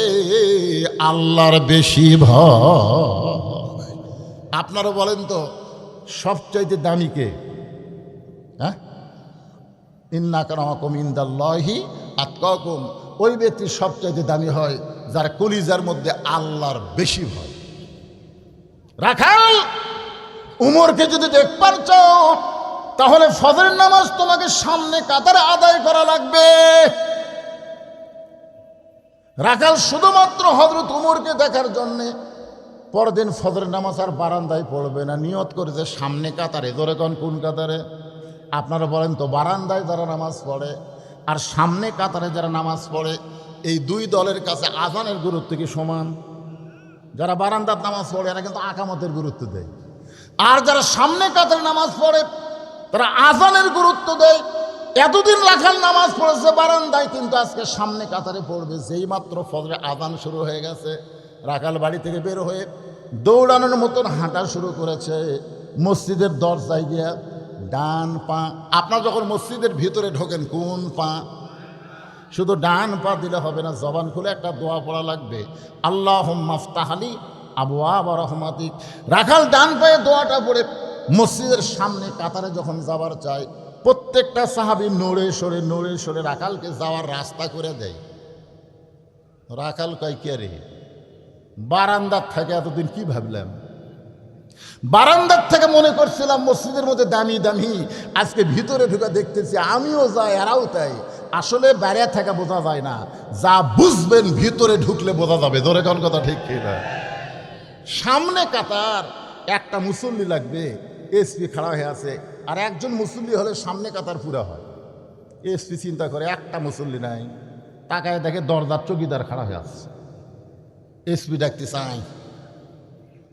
আল্লাহর বেশি ভয়। আপনারা বলেন তো সবচাইতে দামি কে? হ্যাঁ, ইন্না আকরামাকুম ইনদাল্লাহি আতকাকুম। ওই ব্যক্তি সবচাইতে দামি হয় যার কলিজার মধ্যে আল্লাহর বেশি ভয়। রাখাল উমরকে যদি দেখবার চাও তাহলে ফজরের নামাজ তোমাকে সামনে কাতারে আদায় করা লাগবে। রাখাল শুধুমাত্র হযরত উমরকে দেখার জন্যে পরদিন ফজরের নামাজ আর বারান্দায় পড়বে না, নিয়ত করেছে সামনে কাতারে। ধরে কোন কাতারে? আপনারা বলেন তো, বারান্দায় যারা নামাজ পড়ে আর সামনে কাতারে যারা নামাজ পড়ে এই দুই দলের কাছে আজানের গুরুত্ব কি সমান? যারা বারান্দার নামাজ পড়ে এরা কিন্তু আকামতের গুরুত্ব দেয়, আর যারা সামনে কাতারে নামাজ পড়ে তারা আজানের গুরুত্ব দেয়। এতদিন রাখাল নামাজ পড়েছে বারান্দায়, কিন্তু আজকে সামনে কাতারে পড়বে। যেই মাত্র ফজরে আজান শুরু হয়ে গেছে, রাখাল বাড়ি থেকে বের হয়ে দৌড়ানোর মতন হাঁটা শুরু করেছে মসজিদের দরজায় গিয়া। ডান পা, আপনার যখন মসজিদের ভিতরে ঢোকেন কোন পা? শুধু ডান পা দিলে হবে না, জবান খুলে একটা দোয়া পড়া লাগবে, আল্লাহুম্মা ফতাহলি আবওয়াবা রাহমাতিক। রাখাল ডান পায়ে দোয়াটা পড়ে মসজিদের সামনে কাতারে যখন যাবার চায়, প্রত্যেকটা সাহাবী নড়ে সরে রাখালকে যাওয়ার রাস্তা করে দেয়। রাখাল কয়, কে রে? বারান্দার থেকে এতদিন কি ভাবলাম, বারান্দার থেকে মনে করছিলাম মসজিদের মধ্যে দামি দামি, আজকে ভিতরে ঢুকে দেখতেছি আমিও যাই এরাও তাই। আসলে বাইরে থেকে বোঝা যায় না, যা বুঝবেন ভিতরে ঢুকলে বোঝা যাবে। ধরে কোন কথা ঠিক কিনা? সামনে কাতার, একটা মুসল্লি লাগবে, এসপি খাড়া হয়ে আছে, আর একজন মুসল্লি হলে সামনে কাতার পুরা হয়। এসপি চিন্তা করে একটা মুসল্লি নাই, তাকায় দেখে দরজার চৌকিদার খাড়া হয়ে আছে। এসপি ডাকতে চাই,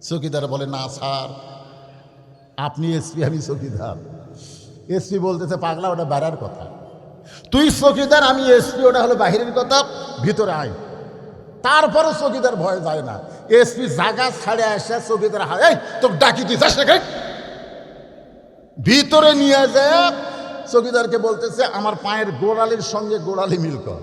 চৌকিদার বলে, না স্যার আপনি এসপি, আমি চৌকিদার। এসপি বলতেছে, পাগলা ওটা বেড়ার কথা, তুই চৌকিদার আমি এসপি, ওটা হলো বাহিরের কথা, ভিতরে আয়। তারপরে চৌকিদার ভয় যায় না, এসপি জায়গা ছাড়ে আসে চৌকিদার হায়, এই তোকে ডাকি তুই যাস না, ভিতরে নিয়ে যায়। চৌকিদারকে বলতেছে, আমার পায়ের গোড়ালির সঙ্গে গোড়ালি মিল কর,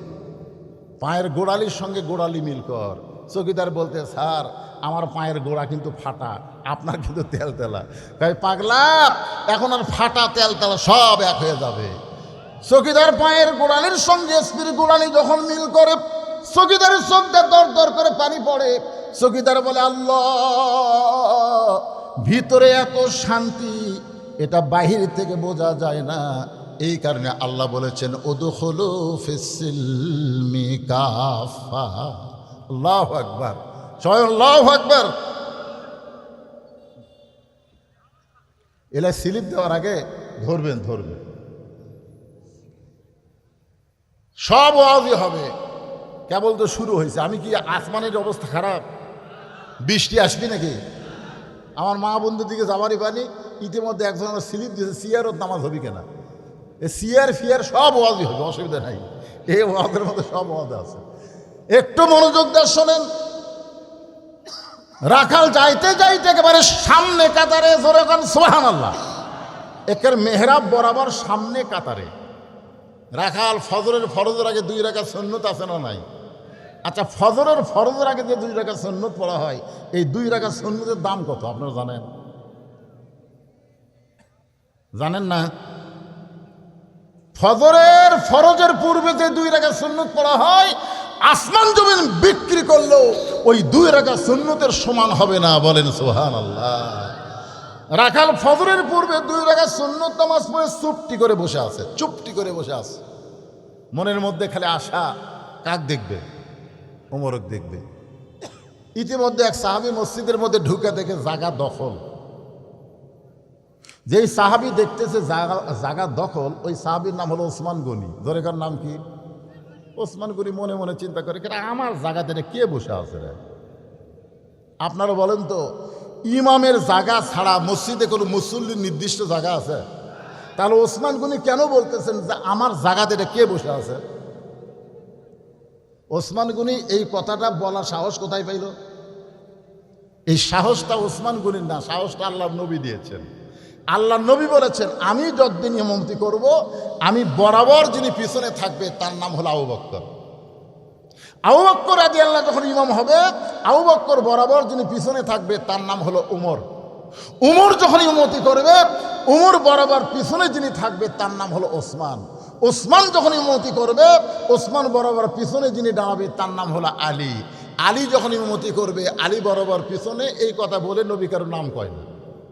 পায়ের গোড়ালির সঙ্গে গোড়ালি মিল কর। চৌকিদার বলতে, স্যার আমার পায়ের গোড়া কিন্তু ফাটা, আপনার কিন্তু তেলতেলা। তাই পাগলা, এখন আর ফাটা তেলতেলা সব এক হয়ে যাবে। চৌকিদার পায়ের গোড়ালির সঙ্গে এসপির গোড়ালি যখন মিল করে, চৌকিদারের চোখ দিয়ে দর দর করে পানি পড়ে। চৌকিদার বলে, আল্লাহ, ভিতরে এত শান্তি এটা বাহির থেকে বোঝা যায় না। এই কারণে আল্লাহ বলেছেন, উদখুলু ফিস-সিলমি কাফা। আল্লাহু আকবার, স্বয়ং আল্লাহু আকবার। এলা স্লিপ দেওয়ার আগে ধরবেন, সব ওয়াজই হবে, কেবল তো শুরু হয়েছে। আমি কি আসমানের অবস্থা খারাপ? বৃষ্টি আসবি নাকি? আমার মা বন্ধুর দিকে যাবারই পানি। ইতিমধ্যে একজন আমার স্লিপ দিয়েছে, সিয়ারত নামাজ হবি কেনা, এ সিয়ার ফিয়ার সব ওয়াজই হবে, অসুবিধা নাই। এই ওয়াজের মধ্যে সব ওয়াজ আছে। একটু মনোযোগ দিয়ে শোনেন। রাখাল যাইতে যাইতে একেবারে সামনে কাতারে, জোরে গান সুবহানাল্লাহ, একের মেহরাব বরাবর সামনে কাতারে রাখাল। ফজরের আগে 2 রাকাত সুন্নত আছে না নাই? আচ্ছা, ফজরের আগে যে 2 রাকাত সুন্নত পড়া হয়, এই 2 রাকাত সুন্নতের দাম কত আপনারা জানেন? জানেন না? ফরজের পূর্বে যে 2 রাকাত সুন্নত পড়া হয়, আসমান জমিন বিক্রি করলেও ওই 2 রাকাত সুন্নতের সমান হবে না। বলেন সুবহানাল্লাহ। রাখাল ফজরের পূর্বে 2 রাকাত সুন্নত নামাজ পড়ে চুপটি করে বসে আছে, চুপটি করে বসে আছে। মনের মধ্যে খালি আশা, কাক দেখবে? ওমরক দেখবে। ইতিমধ্যে এক সাহাবী মসজিদের মধ্যে ঢুকে দেখে জায়গা দখল। যেই সাহাবী দেখতেছে জায়গা দখল, ওই সাহাবীর নাম হলো ওসমান গনি। ধরেকার নাম কি? ওসমান গনি মনে মনে চিন্তা করে, আমার জায়গাতে কে বসে আছে রে? আপনারা বলেন তো, ইমামের জায়গা ছাড়া মসজিদে কোনো মুসল্লির নির্দিষ্ট জায়গা আছে? তাহলে ওসমান গনি কেন বলতেছেন যে আমার জায়গাতে কে বসে আছে? ওসমান গনি এই কথাটা বলার সাহস কোথায় পাইল? এই সাহসটা ওসমান গনির না, সাহসটা আল্লাহর নবী দিয়েছেন। আল্লাহর নবী বলেছেন, আমি যতদিন ইমামতি করব, আমি বরাবর যিনি পিছনে থাকবে তার নাম হলো আবু বকর। আবু বকর রাদিয়াল্লাহু যখন ইমাম হবে, আবু বকর বরাবর যিনি পিছনে থাকবে তার নাম হলো উমর। উমর যখন ইমামতি করবে, উমর বরাবর পিছনে যিনি থাকবে তার নাম হলো ওসমান। ওসমান যখন ইমামতি করবে, ওসমান বরাবর পিছনে যিনি দাঁড়াবে তার নাম হলো আলী। আলী যখন ইমামতি করবে, আলী বরাবর পিছনে। এই কথা বলে নবী কারো নাম কয় না।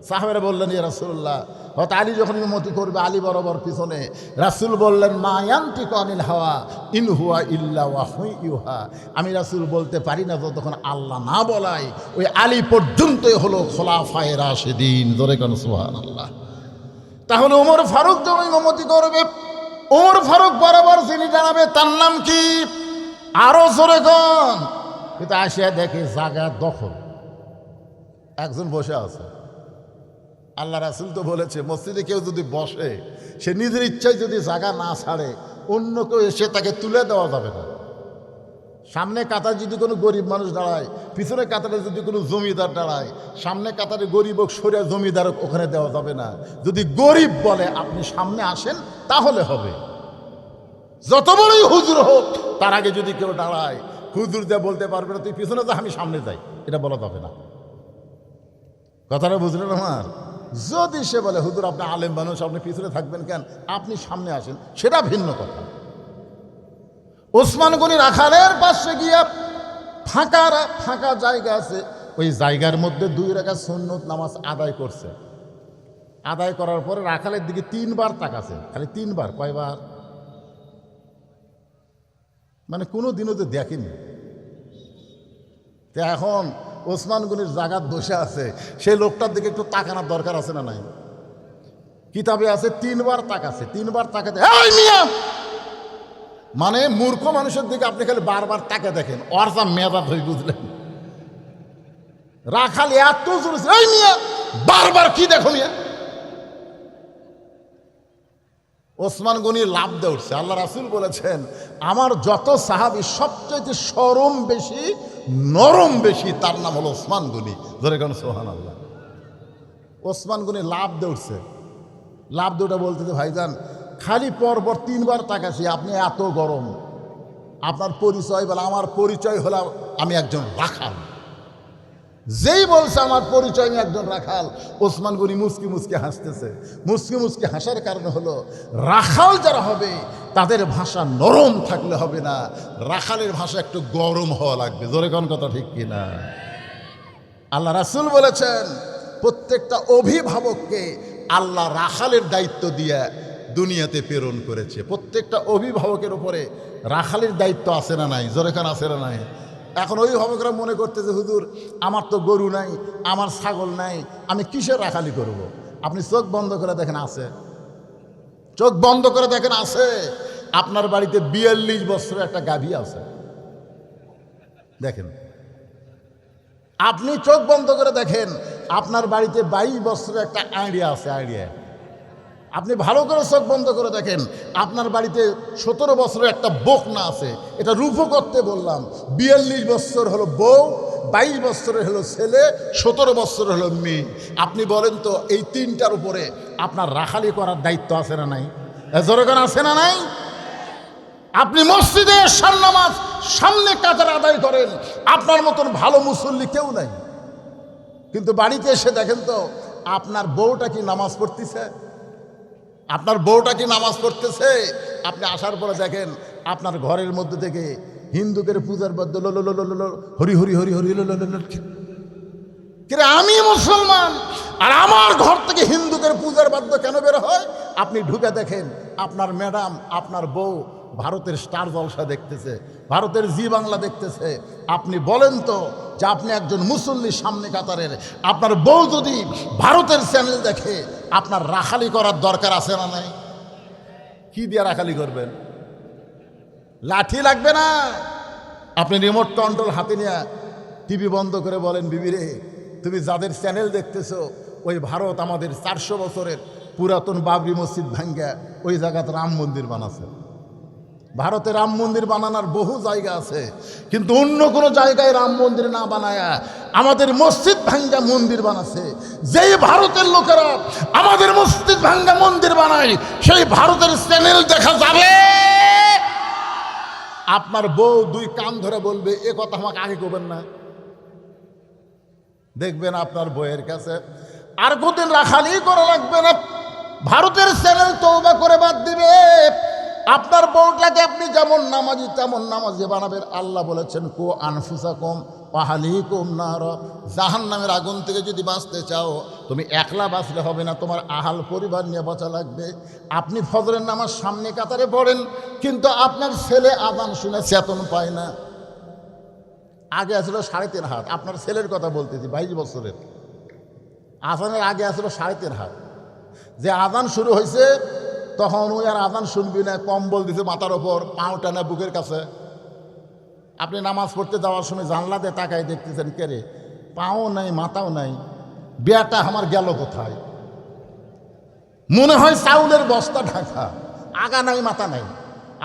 সাহাবারা বললেন, ইয়া রাসূলুল্লাহ, হয়তো আলী যখন ইমামতি করবে, আলী বরাবর পিছনে। রাসূল বললেন, মা ইয়ানতিকু আনিল হাওয়া ইন হুয়া ইল্লা ওয়াহয়ুন ইউহা। আমি রাসূল বলতে পারি না যতক্ষণ আল্লাহ না বলায়। ওই আলী পর্যন্তই হলো খোলাফায়ে রাশিদিন। জোরে কোন সুবহানাল্লাহ। তাহলে ওমর ফারুক যখন ইমামতি করবে, ওমর ফারুক বরাবর যিনি দাঁড়াবে তার নাম কি? আরো জোরে কোন। কিন্তু আসিয়া দেখে জায়গা দখল, একজন বসে আছে। আল্লাহ রাসূল তো বলেছে, মসজিদে কেউ যদি বসে, সে নিজের ইচ্ছায় যদি জায়গা না ছাড়ে, অন্য কেউ এসে তাকে তুলে দেওয়া যাবে না। সামনে কাতারে যদি কোনো গরিব মানুষ দাঁড়ায়, পিছনে কাতারে যদি কোনো জমিদার দাঁড়ায়, সামনে কাতারে গরিব হোক, সরে জমিদার ওখানে দেওয়া যাবে না। যদি গরিব বলে আপনি সামনে আসেন, তাহলে হবে। যত বড়ই হুজুর হোক, তার আগে যদি কেউ দাঁড়ায়, হুজুর যা বলতে পারবে না, তুই পিছনে যা, আমি সামনে যাই, এটা বলা যাবে না। কথাটা বুঝলেন আমার? যদি সে বলে, হুজুর আপনি আলেম মানুষ, আপনি পিছনে থাকবেন কেন, আপনি সামনে আসেন, সেটা ভিন্ন কথা। ওসমান গনি রাখালের পাশে গিয়া ফাঁকা জায়গা আছে, ওই জায়গার মধ্যে 2 রাকাত সুন্নত নামাজ আদায় করছে। আদায় করার পরে রাখালের দিকে 3 বার তাকাছে, খালি 3 বার। কয়বার? মানে কোনো দিনও তো দেখেনি। তো এখন ওসমান গনির জায়গার বসে আছে, সেই লোকটার দিকে একটু তাকানোর দরকার আছে না নাই? কিতাবে আছে 3 বার তাকাছে। 3 বার তাকাতে, এই মিয়া, মানে মূর্খ মানুষের দিকে আপনি খালি বারবার তাকে দেখেন, ওর যা মেজাজ হয়ে, বুঝলেন? রাখাল এত জোরে, এই মিয়া বারবার কি দেখো মিয়া। ওসমান গনি লাভ দিয়ে উঠছে। আল্লাহ রাসূল বলেছেন, আমার যত সাহাবী সবচেয়ে শরম বেশি, নরম বেশি, তার নাম হলো ওসমান গনি। ধরে কেন সুবহানাল্লাহ। ওসমান গনি লাভ দিয়ে উঠছে। লাভ দিয়ে বলতেছে, ভাইজান খালি পরপর 3 বার তাকাছি, আপনি এত গরম, আপনার পরিচয় বলে? আমার পরিচয় হলো আমি একজন রাখাল। যেই বলছে আমার পরিচয় আমি একজন রাখাল, ওসমান গনি মুচকি মুচকি হাসতেছে। মুচকি মুচকি হাসার কারণ হলো, রাখাল যারা হবে তাদের ভাষা নরম থাকলে হবে না, রাখালের ভাষা একটু গরম হওয়া লাগবে। জোরে কোন কথা ঠিক কিনা? আল্লাহ রাসূল বলেছেন, প্রত্যেকটা অভিভাবককে আল্লাহ রাখালের দায়িত্ব দিয়ে দুনিয়াতে প্রেরণ করেছে। প্রত্যেকটা অভিভাবকের উপরে রাখালের দায়িত্ব আছে না নাই? জোরে কোন আছে না নাই? এখন অভিভাবকরা মনে করতেছে, হুজুর আমার তো গরু নাই, আমার ছাগল নাই, আমি কিসের রাখালি করব? আপনি চোখ বন্ধ করে দেখেন, আছে। চোখ বন্ধ করে দেখেন, আছে। আপনার বাড়িতে 42 বছরের একটা গাভী আছে, দেখেন। আপনি চোখ বন্ধ করে দেখেন, আপনার বাড়িতে 22 বছরের একটা আইডিয়া আছে, আইডিয়া। আপনি ভালো করে চোখ বন্ধ করে দেখেন, আপনার বাড়িতে 17 বছরের একটা বকনা আছে। এটা রূপও করতে বললাম। 42 বছর হলো বউ, 22 বছরের হলো ছেলে, 17 বছর হলো মেয়ে। আপনি বলেন তো এই তিনটার উপরে আপনার রাখালি করার দায়িত্ব আছে না নাই? জোরগান আছে না নাই? আপনি মসজিদে এশার নামাজ সামনে কাতার আদায় করেন, আপনার মতন ভালো মুসল্লি কেউ নাই। কিন্তু বাড়িতে এসে দেখেন তো আপনার বউটা কি নামাজ পড়তেছে? আপনার বউটা কি নামাজ পড়তেছে? আপনি আসার পরে দেখেন আপনার ঘরের মধ্যে থেকে হিন্দুদের পূজার বাদ্য হরি হরি হরি হরি কিরে, আমি মুসলমান আর আমার ঘর থেকে হিন্দুদের পূজার বাদ্য কেন বের হয়? আপনি ঢুকে দেখেন আপনার ম্যাডাম, আপনার বউ ভারতের স্টার জলসা দেখতেছে, ভারতের জি বাংলা দেখতেছে। আপনি বলেন তো যে আপনি একজন মুসল্লি সামনে কাতারের, আপনার বউ যদি ভারতের চ্যানেল দেখে, আপনার রাখালি করার দরকার আছে না নাই? কি দিয়ে রাখালি করবেন? লাঠি লাগবে না। আপনি রিমোট কন্ট্রোল হাতে নিয়ে টিভি বন্ধ করে বলেন, বিবি রে, তুমি যাদের চ্যানেল দেখতেছো ওই ভারত আমাদের 400 বছরের পুরাতন বাবরি মসজিদ ভাঙ্গা ওই জায়গাতে রাম মন্দির বানাচ্ছে। ভারতে রাম মন্দির বানানোর বহু জায়গা আছে, কিন্তু অন্য কোনো জায়গায় রাম মন্দির না বানায়া আমাদের মসজিদ ভাঙ্গা মন্দির বানাচ্ছে। যেই ভারতের লোকেরা আমাদের মসজিদ ভাঙ্গা মন্দির বানায়, সেই ভারতের চ্যানেল দেখা যাবে। আপনার বউ 2 কান ধরে বলবে, এ কথা আমাকে আগে করবেন না। দেখবেন আপনার বউয়ের কাছে আর কোনদিন রাখালি করা লাগবে না, ভারতের চ্যানেল তওবা করে বাদ দিবে। আপনার বউটাকে আপনি যেমন নামাজি তেমন নামাজি বানাবেন। আল্লাহ বলেছেন, কো আনফুসাকুম ওয়া আহলিকুম নার, জাহান্নামের আগুন থেকে যদি বাঁচতে চাও, তুমি একলা বাঁচলে হবে না, তোমার আহাল পরিবার নিয়ে বাঁচা লাগবে। আপনি ফজরের নামাজ সামনে কাতারে পড়েন, কিন্তু আপনার ছেলে আযান শুনে চেতন পায় না। আগে আসলো 3.5 হাত, আপনার ছেলের কথা বলতেছি, 22 বছরের। আযানের আগে আসলো 3.5 হাত। যে আযান শুরু হয়েছে তখন ওই আর আযান শুনবি না, কম্বল দিছে মাথার ওপর, পাও টানা বুকের কাছে। আপনি নামাজ পড়তে যাওয়ার সময় জানলাতে তাকায় দেখতেছেন, কে রে, পাও নাই মাথাও নাই, বিয়াটা আমার গেল কোথায়? মনে হয় চাউলের বস্তা ঢাকা, আগা নাই মাথা নাই।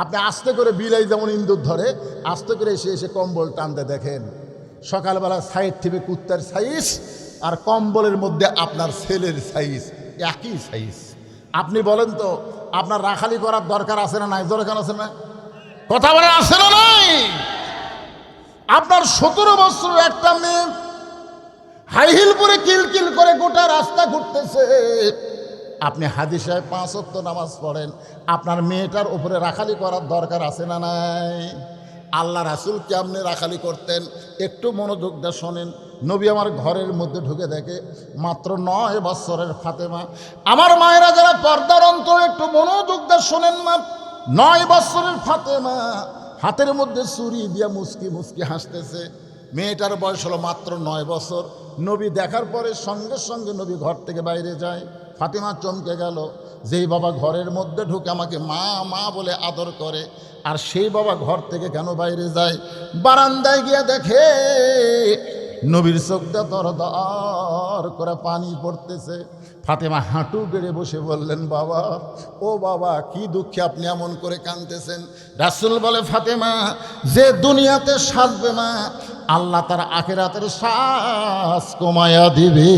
আপনি আস্তে করে বিলাই যেমন ইন্দুর ধরে, আস্তে করে এসে এসে কম্বল টানতে দেখেন সকালবেলা সাইড থেকে কুত্তার সাইজ আর কম্বলের মধ্যে আপনার ছেলের সাইজ একই সাইজ। আপনি বলেন তো আপনার রাখালি করার দরকার আছে না নাই? দরকার আছে না? কথা বলে আছে না নাই? আপনার 17 বছরের একটা মেয়ে হাই হিল পরে কিলকিল করে গোটা রাস্তা ঘুরতেছে। আপনি হাজি সাহেব 5 ওয়াক্ত নামাজ পড়েন, আপনার মেয়েটার উপরে রাখালি করার দরকার আছে না নাই? আল্লাহ রাসূল কেমনে রাখালি করতেন একটু মনোযোগ দিয়ে শোনেন। নবী আমার ঘরের মধ্যে ঢুকে দেখে মাত্র 9 বছরের ফাতেমা। আমার মায়েরা যারা পর্দার অন্তর একটু মনোযোগ দিয়ে শোনেন, মা 9 বছরের ফাতেমা হাতের মধ্যে ছুরি দিয়া মুস্কি মুস্কি হাসতেছে। মেয়েটার বয়স হলো মাত্র 9 বছর। নবী দেখার পরে সঙ্গে সঙ্গে নবী ঘর থেকে বাইরে যায়। ফাতেমা চমকে গেল, যেই বাবা ঘরের মধ্যে ঢুকে আমাকে মা মা বলে আদর করে, আর সেই বাবা ঘর থেকে কেন বাইরে যায়? বারান্দায় গিয়ে দেখে নবীর চোখটা দরদর করে পানি পড়তেছে। ফাতেমা হাঁটু গেড়ে বসে বললেন, বাবা, ও বাবা, কি দুঃখে আপনি এমন করে কাঁদতেছেন? রাসূল বলে, ফাতেমা, যে দুনিয়াতে সাজবে না, আল্লাহ তার আখিরাতের শ্বাস কমায়া দিবে।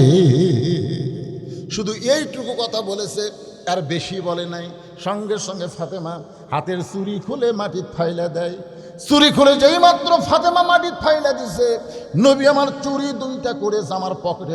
শুধু এইটুকু কথা বলেছে, আর বেশি বলে নাই। সঙ্গে সঙ্গে ফাতেমা হাতের চুরি খুলে মাটির ফাইলা দেয়। চুরি খুলে যেই মাত্র ফাতেমা মাটির ফাইলা দিছে, নবী আমার চুরি 2টা করেছে আমার পকেটে